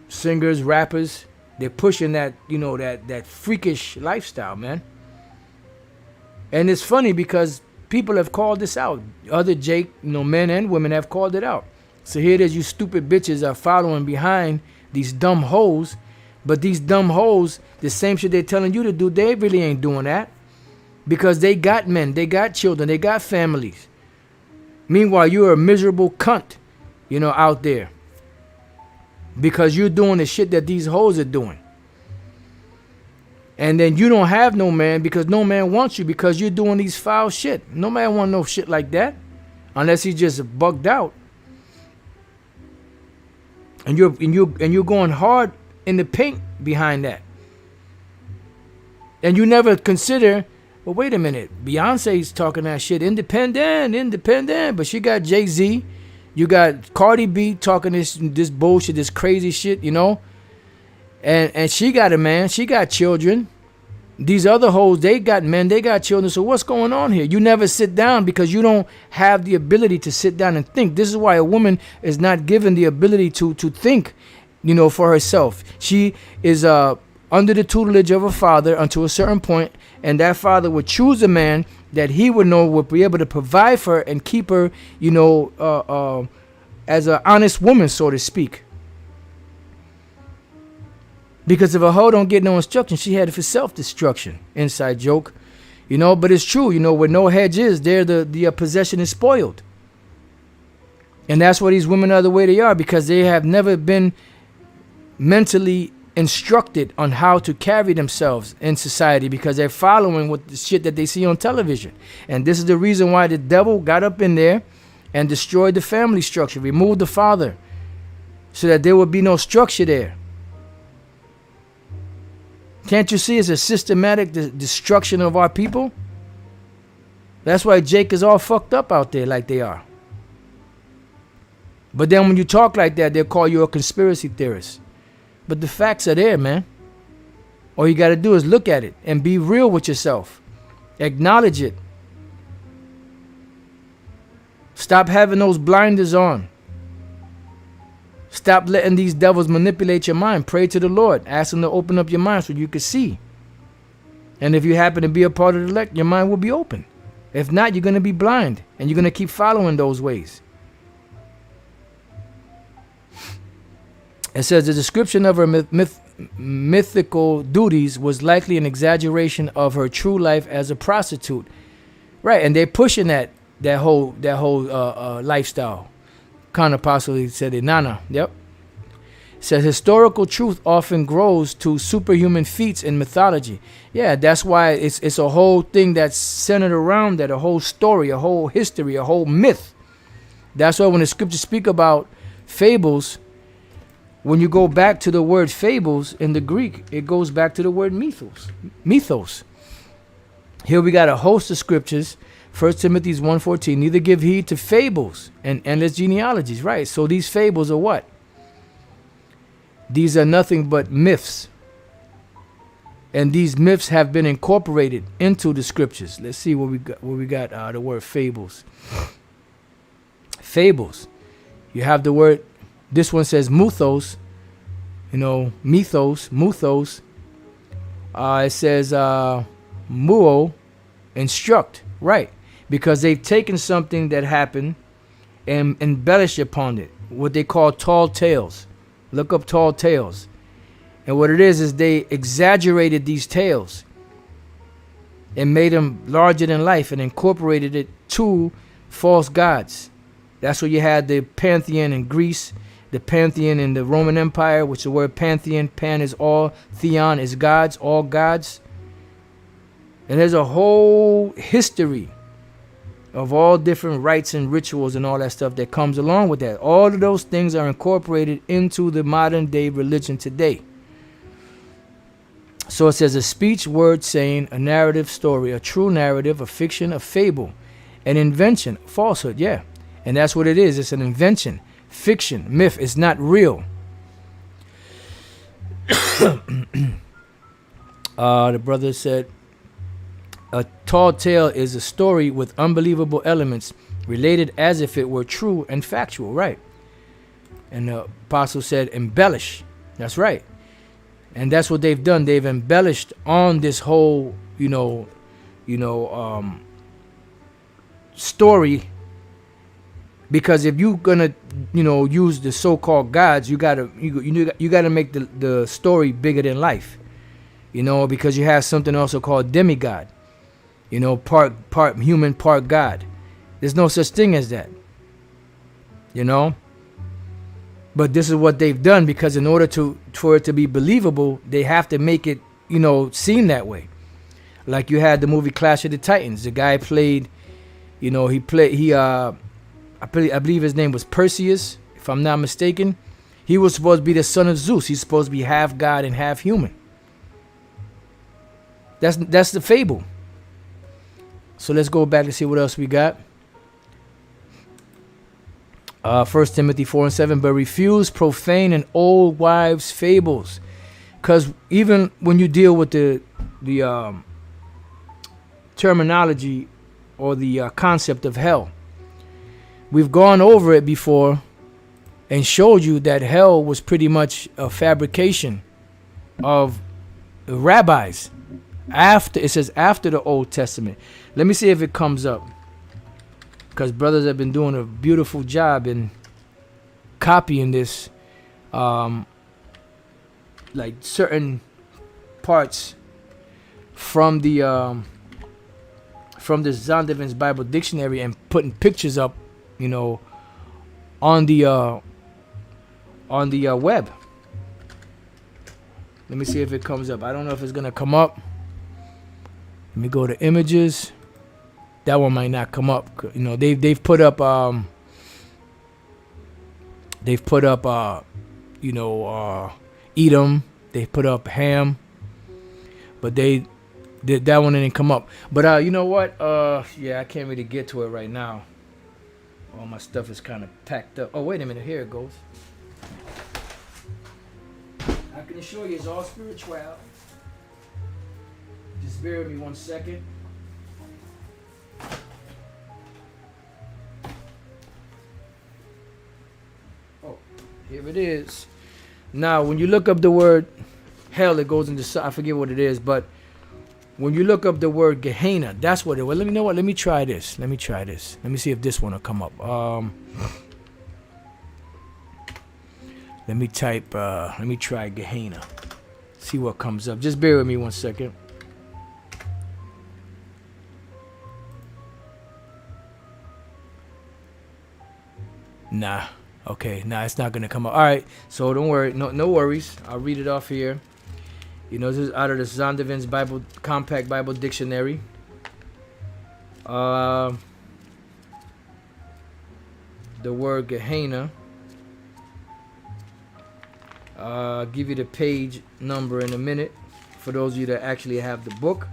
singers, rappers. They're pushing that, that freakish lifestyle, man. And it's funny because people have called this out. Other Jake, men and women have called it out. So here it is, you stupid bitches are following behind these dumb hoes. But these dumb hoes, the same shit they're telling you to do, they really ain't doing that. Because they got men, they got children, they got families. Meanwhile, you're a miserable cunt, out there. Because you're doing the shit that these hoes are doing. And then you don't have no man because no man wants you because you're doing these foul shit. No man want no shit like that. Unless he just bugged out. And you're going hard in the paint behind that. And you never consider, well, wait a minute. Beyonce's talking that shit. Independent. But she got Jay-Z. You got Cardi B talking this bullshit, this crazy shit, And she got a man. She got children. These other hoes, they got men. They got children. So what's going on here? You never sit down because you don't have the ability to sit down and think. This is why a woman is not given the ability to think, for herself. She is under the tutelage of a father until a certain point, and that father would choose a man that he would know would be able to provide for her and keep her, as an honest woman, so to speak. Because if a hoe don't get no instruction, she had it for self-destruction. Inside joke, but it's true. Where no hedge is, there the possession is spoiled. And that's why these women are the way they are, because they have never been mentally instructed on how to carry themselves in society, because they're following what the shit that they see on television. And this is the reason why the devil got up in there and destroyed the family structure, removed the father, so that there would be no structure there. Can't you see it's a systematic destruction of our people? That's why Jake is all fucked up out there like they are. But then when you talk like that, they'll call you a conspiracy theorist. But the facts are there, man. All you got to do is look at it and be real with yourself. Acknowledge it. Stop having those blinders on. Stop letting these devils manipulate your mind. Pray to the Lord. Ask him to open up your mind so you can see. And if you happen to be a part of the elect, your mind will be open. If not, you're going to be blind. And you're going to keep following those ways. It says the description of her mythical duties was likely an exaggeration of her true life as a prostitute. Right, and they're pushing that whole lifestyle. Kind of possibly said Inanna. Yep. It says historical truth often grows to superhuman feats in mythology. Yeah, that's why it's a whole thing that's centered around that, a whole story, a whole history, a whole myth. That's why when the scriptures speak about fables, when you go back to the word fables in the Greek, it goes back to the word mythos. Here we got a host of scriptures. 1 Timothy 1:14, neither give heed to fables and endless genealogies. Right, so these fables are what? These are nothing but myths. And these myths have been incorporated into the scriptures. Let's see what we got the word fables. Fables. You have the word, this one says muthos. Muthos. It says muo, instruct. Right. Because they've taken something that happened and embellished upon it. What they call tall tales. Look up tall tales. And what it is they exaggerated these tales and made them larger than life and incorporated it to false gods. That's where you had the pantheon in Greece, the pantheon in the Roman Empire, which the word pantheon, pan is all, theon is gods, all gods. And there's a whole history of all different rites and rituals and all that stuff that comes along with that. All of those things are incorporated into the modern day religion today. So it says a speech, word, saying, a narrative, story, a true narrative, a fiction, a fable, an invention, falsehood, yeah. And that's what it is. It's an invention, fiction, myth. It's not real. The brother said, a tall tale is a story with unbelievable elements related as if it were true and factual, right? And the apostle said, embellish. That's right. And that's what they've done. They've embellished on this whole, story. Because if you're gonna, use the so-called gods, you gotta make the story bigger than life. Because you have something also called demigod. Part human, part God. There's no such thing as that. But this is what they've done, because in order for it to be believable, they have to make it, seem that way. Like you had the movie Clash of the Titans. The guy played, I believe his name was Perseus, if I'm not mistaken. He was supposed to be the son of Zeus. He's supposed to be half God and half human. That's the fable. So let's go back and see what else we got. 1 Timothy 4:7, but refuse profane and old wives' fables. Because even when you deal with the terminology or the concept of hell, we've gone over it before and showed you that hell was pretty much a fabrication of rabbis. It says after the Old Testament. Let me see if it comes up, because brothers have been doing a beautiful job in copying this, like certain parts from the Zondervan's Bible Dictionary and putting pictures up, on the web. Let me see if it comes up. I don't know if it's gonna come up. Let me go to images. That one might not come up. They've put up Edom. They put up Ham, but that one didn't come up. But you know what? Yeah, I can't really get to it right now. All my stuff is kind of packed up. Oh, wait a minute. Here it goes. I can assure you it's all spiritual. Just bear with me 1 second. Oh, here it is. Now, when you look up the word hell, it goes into, I forget what it is, but when you look up the word Gehenna, that's what it was. Let me try this. Let me see if this one will come up. Let me try Gehenna. See what comes up. Just bear with me 1 second. Nah. Okay. Nah, it's not gonna come up. All right. So don't worry. No worries. I'll read it off here. This is out of the Zondervan's Bible Compact Bible Dictionary. The word Gehenna. I'll give you the page number in a minute for those of you that actually have the book.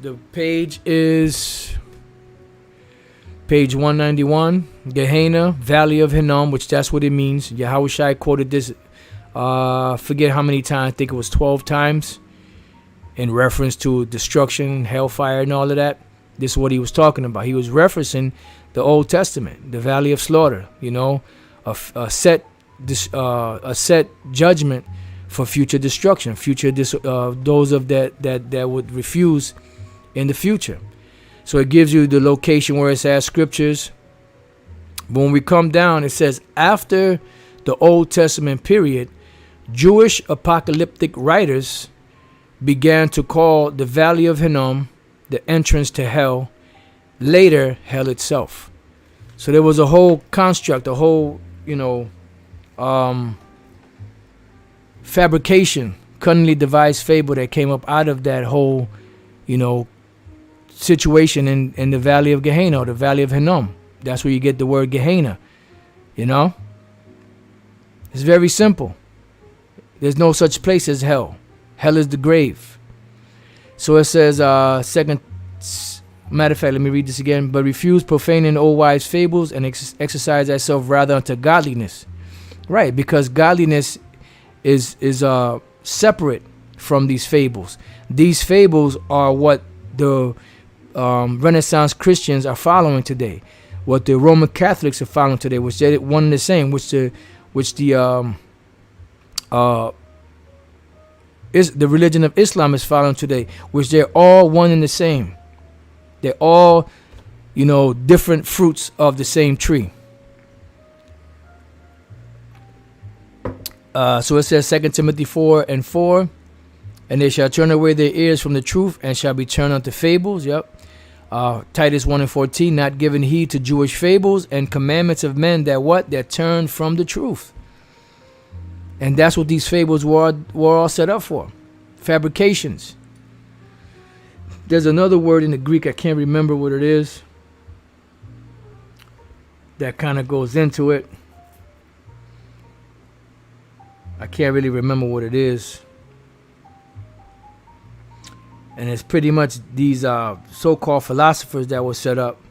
The page is page 191. Gehenna, Valley of Hinnom, which that's what it means. Yahushua quoted this, forget how many times, I think it was 12 times, in reference to destruction, hellfire, and all of that. This is what he was talking about. He was referencing the Old Testament, the Valley of Slaughter. A set judgment for future destruction, those of that would refuse in the future. So it gives you the location where it says scriptures. But when we come down, it says after the Old Testament period, Jewish apocalyptic writers began to call the Valley of Hinnom the entrance to hell, later hell itself. So there was a whole construct, a whole, fabrication, cunningly devised fable that came up out of that whole, situation in the valley of Gehenna, or the valley of Hinnom. That's where you get the word Gehenna. It's very simple. There's no such place as hell. Hell is the grave. So it says, matter of fact, let me read this again. But refuse profaning old wives' fables, and exercise thyself rather unto godliness. Right, because godliness is separate from these fables. These fables are what the Renaissance Christians are following today, what the Roman Catholics are following today, which they're one and the same, which the religion of Islam is following today, which they're all one and the same. They're all, different fruits of the same tree. So it says 2 Timothy 4:4, and they shall turn away their ears from the truth and shall be turned unto fables. Yep. Titus 1:14, not giving heed to Jewish fables and commandments of men that turn from the truth. And that's what these fables were all set up for. Fabrications. There's another word in the Greek, I can't remember what it is, that kind of goes into it. I can't really remember what it is. And it's pretty much these so-called philosophers that were set up,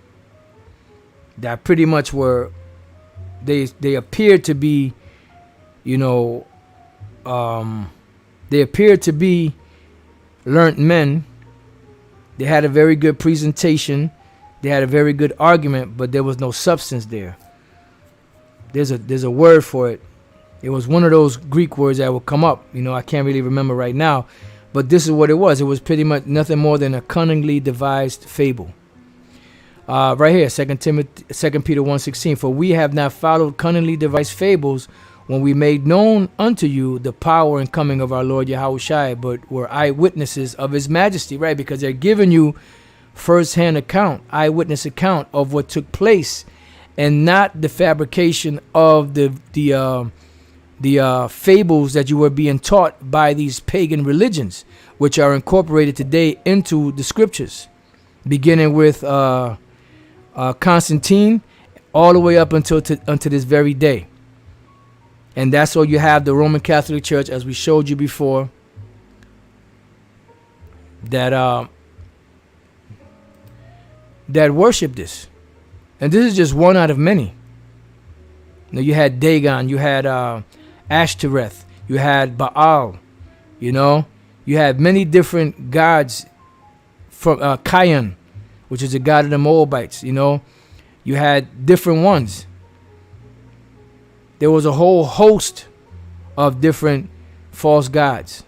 that pretty much were, they appeared to be, they appeared to be learned men. They had a very good presentation. They had a very good argument, but there was no substance there. There's a word for it. It was one of those Greek words that will come up. I can't really remember right now, but this is what it was. It was pretty much nothing more than a cunningly devised fable. Right here, 2 Peter 1:16. For we have not followed cunningly devised fables when we made known unto you the power and coming of our Lord Yahushua, but were eyewitnesses of his majesty, right? Because they're giving you first-hand account, eyewitness account of what took place, and not the fabrication of the fables that you were being taught by these pagan religions, which are incorporated today into the scriptures, beginning with Constantine all the way up until this very day. And that's all you have, the Roman Catholic Church, as we showed you before, that worship this. And this is just one out of many. You had Dagon, you had Ashtoreth, you had Baal, you had many different gods, from Kion, which is the god of the Moabites, you had different ones. There was a whole host of different false gods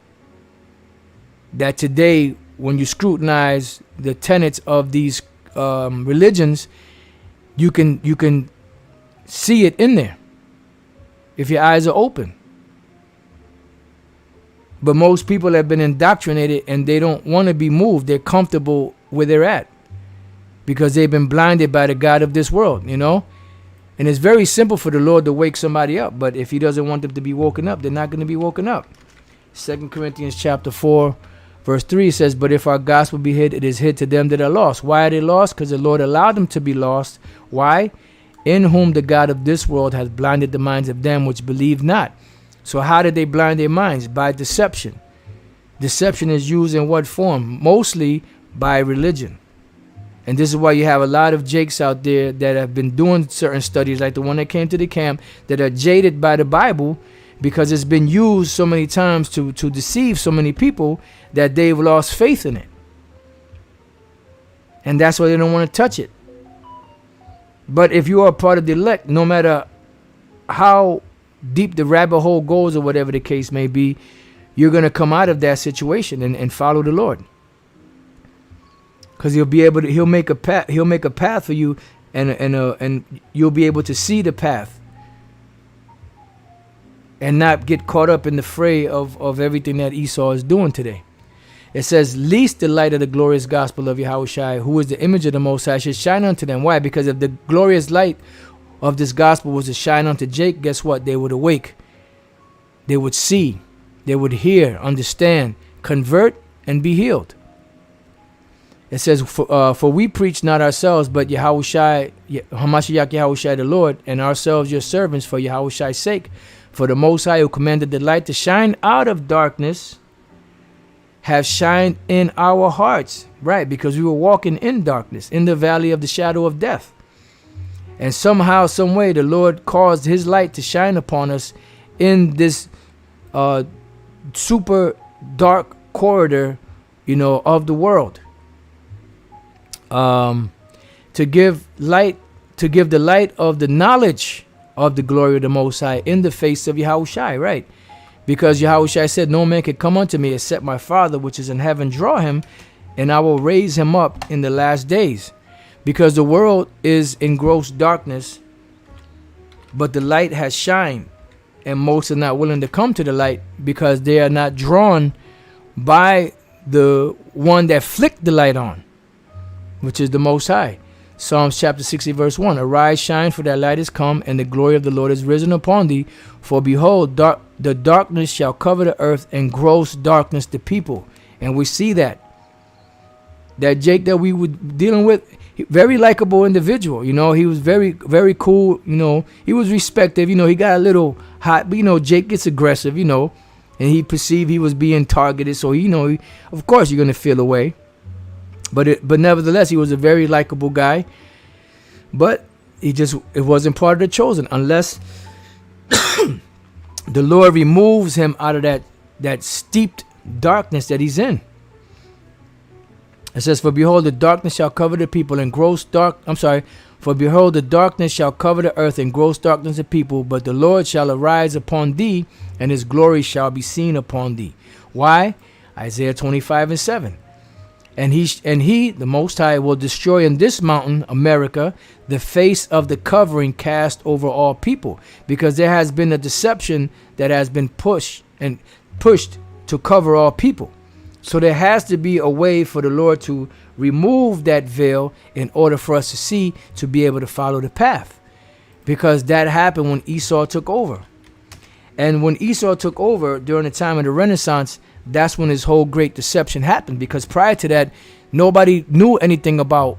that today, when you scrutinize the tenets of these religions, you can see it in there if your eyes are open. But most people have been indoctrinated and they don't want to be moved. They're comfortable where they're at because they've been blinded by the God of this world, And it's very simple for the Lord to wake somebody up, but if he doesn't want them to be woken up, they're not going to be woken up. 2 Corinthians chapter 4, verse 3 says, but if our gospel be hid, it is hid to them that are lost. Why are they lost? Because the Lord allowed them to be lost. Why? In whom the God of this world has blinded the minds of them which believe not. So how did they blind their minds? By deception. Deception is used in what form? Mostly by religion. And this is why you have a lot of jakes out there that have been doing certain studies, like the one that came to the camp, that are jaded by the Bible because it's been used so many times to deceive so many people that they've lost faith in it. And that's why they don't want to touch it. But if you are part of the elect, no matter how deep the rabbit hole goes or whatever the case may be, you're going to come out of that situation and follow the Lord. Because he'll make a path for you, and you'll be able to see the path and not get caught up in the fray of everything that Esau is doing today. It says, least the light of the glorious gospel of Yahushua, who is the image of the Most High, should shine unto them. Why? Because if the glorious light of this gospel was to shine unto Jake, guess what? They would awake. They would see. They would hear, understand, convert, and be healed. It says, for we preach not ourselves, but Yahushua, Hamashiach Yahushua the Lord, and ourselves your servants for Yahushua's sake. For the Most High who commanded the light to shine out of darkness have shined in our hearts. Right, because we were walking in darkness, in the valley of the shadow of death. And somehow, some way, the Lord caused his light to shine upon us in this super dark corridor, of the world. To give the light of the knowledge of the glory of the Most High in the face of Yahushua, right? Because Yahushua said, no man can come unto me except my Father which is in heaven draw him, and I will raise him up in the last days. Because the world is in gross darkness, but the light has shined, and most are not willing to come to the light because they are not drawn by the one that flicked the light on, which is the Most High. Psalms chapter 60 verse 1. Arise, shine, for thy light is come, and the glory of the Lord is risen upon thee. For behold, the darkness shall cover the earth, and gross darkness the people. And we see that Jake that we were dealing with, very likable individual. He was very, very cool. He was respected. He got a little hot, but Jake gets aggressive, and he perceived he was being targeted. So, of course you're going to feel away. But nevertheless, he was a very likable guy. But it wasn't part of the chosen unless the Lord removes him out of that steeped darkness that he's in. It says, for behold, the darkness shall cover the people, and for behold, the darkness shall cover the earth, and gross darkness the people, but the Lord shall arise upon thee, and his glory shall be seen upon thee. Why? Isaiah 25 and 7. And he, the Most High, will destroy in this mountain, America, the face of the covering cast over all people. Because there has been a deception that has been pushed to cover all people. So there has to be a way for the Lord to remove that veil in order for us to see, to be able to follow the path. Because that happened when Esau took over. And when Esau took over during the time of the Renaissance, that's when his whole great deception happened. Because prior to that, nobody knew anything about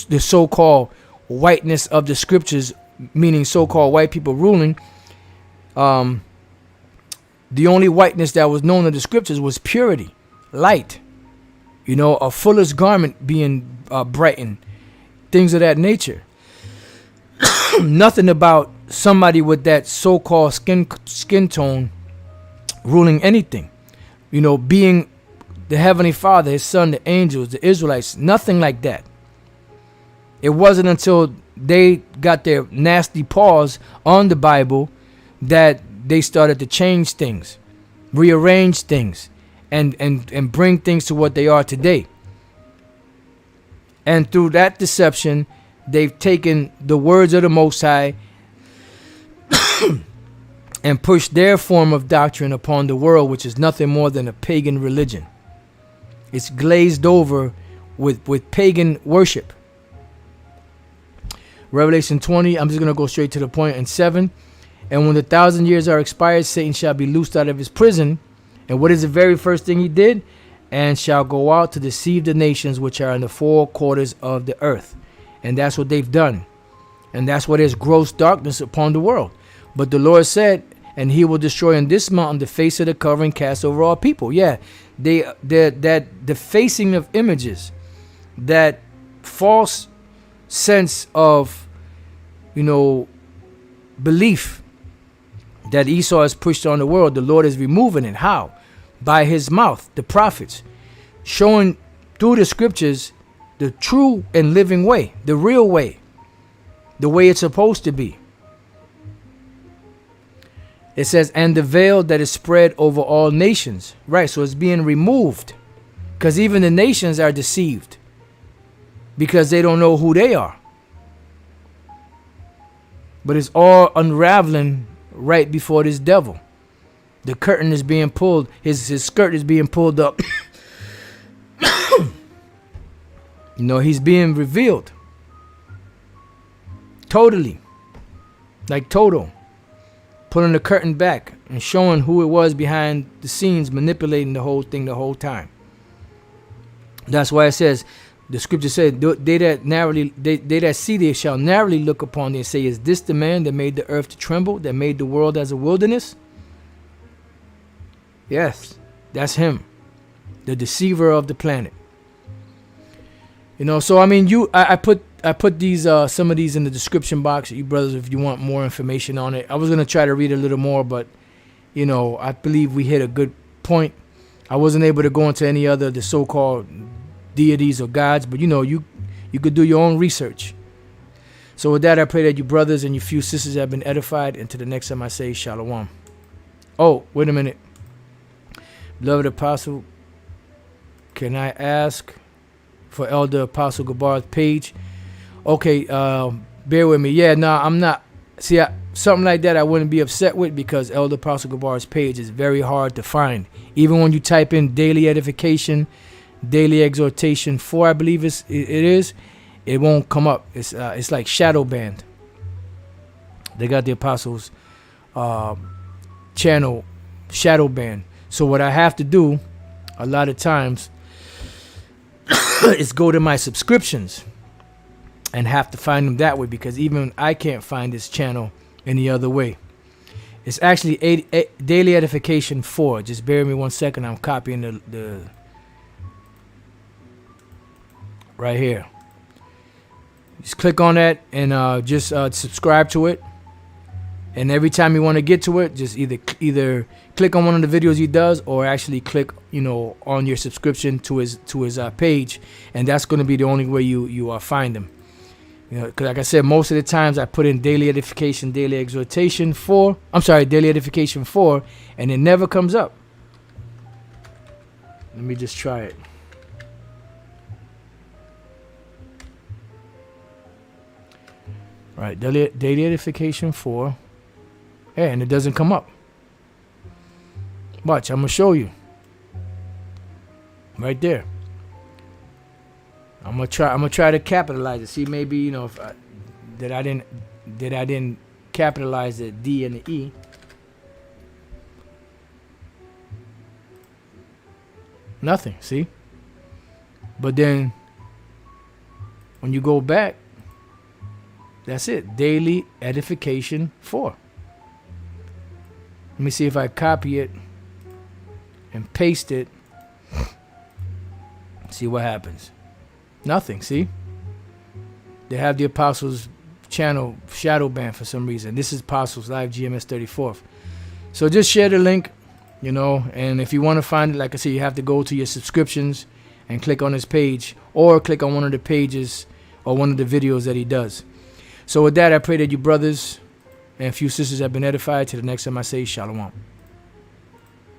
the so-called whiteness of the scriptures, meaning so-called white people ruling. The only whiteness that was known in the scriptures was purity, light, a fuller's garment being brightened, things of that nature. Nothing about somebody with that so-called skin tone ruling anything. Being the Heavenly Father, his Son, the angels, the Israelites, nothing like that. It wasn't until they got their nasty paws on the Bible that they started to change things, rearrange things, and bring things to what they are today. And through that deception, they've taken the words of the Most High and push their form of doctrine upon the world, which is nothing more than a pagan religion. It's glazed over with pagan worship. Revelation 20, I'm just going to go straight to the point, in 7. And when the 1,000 years are expired, Satan shall be loosed out of his prison. And what is the very first thing he did? And shall go out to deceive the nations which are in the four quarters of the earth. And that's what they've done. And that's why there's gross darkness upon the world. But the Lord said, and he will destroy in this mountain the face of the covering cast over all people. Yeah, the facing of images, that false sense of, belief that Esau has pushed on the world, the Lord is removing it. How? By his mouth, the prophets, showing through the scriptures the true and living way, the real way, the way it's supposed to be. It says, and the veil that is spread over all nations. Right, so it's being removed. Because even the nations are deceived. Because they don't know who they are. But it's all unraveling right before this devil. The curtain is being pulled. His skirt is being pulled up. You know, he's being revealed. Totally. Like total. Pulling the curtain back and showing who it was behind the scenes manipulating the whole thing the whole time. That's why it says, the scripture said, they that see thee shall narrowly look upon thee and say, is this the man that made the earth to tremble, that made the world as a wilderness? Yes, that's him, the deceiver of the planet. You know, so I mean, I put these some of these in the description box, you brothers, if you want more information on it. I was gonna try to read a little more, but you know, I believe we hit a good point. I wasn't able to go into any other the so-called deities or gods, but you know, you could do your own research. So with that, I pray that you brothers and you few sisters have been edified. And to the next time I say shalom. Oh, wait a minute. Beloved Apostle, can I ask for Elder Apostle Gabar's page? Okay, bear with me. Yeah, no, I'm not. See, something like that I wouldn't be upset with, because Elder Apostle Gabar's page is very hard to find. Even when you type in daily edification, daily exhortation 4, I believe it is, it won't come up. It's like shadow banned. They got the Apostles channel shadow banned. So what I have to do a lot of times is go to my subscriptions and have to find them that way, because even I can't find this channel any other way. It's actually Daily Edification 4. Just bear with me 1 second. I'm copying the right here. Just click on that and just subscribe to it. And every time you want to get to it, just either click on one of the videos he does, or actually click, you know, on your subscription to his page, and that's going to be the only way you find him. You know, because like I said, most of the times I put in daily edification, daily exhortation 4. I'm sorry, daily edification 4, and it never comes up. Let me just try it. Right, daily edification 4. Yeah, and it doesn't come up. Watch, I'm gonna show you. Right there. I'm gonna try to capitalize it. See, maybe, you know, if I didn't capitalize the D and the E. Nothing. See. But then when you go back, that's it. Daily edification 4. Let me see if I copy it and paste it. See what happens. Nothing, see? They have the Apostles channel shadow banned for some reason. This is Apostles Live GMS 34th. So just share the link, you know, and if you want to find it, like I said, you have to go to your subscriptions and click on his page, or click on one of the pages or one of the videos that he does. So with that, I pray that you brothers and a few sisters have been edified. Till the next time I say shalom.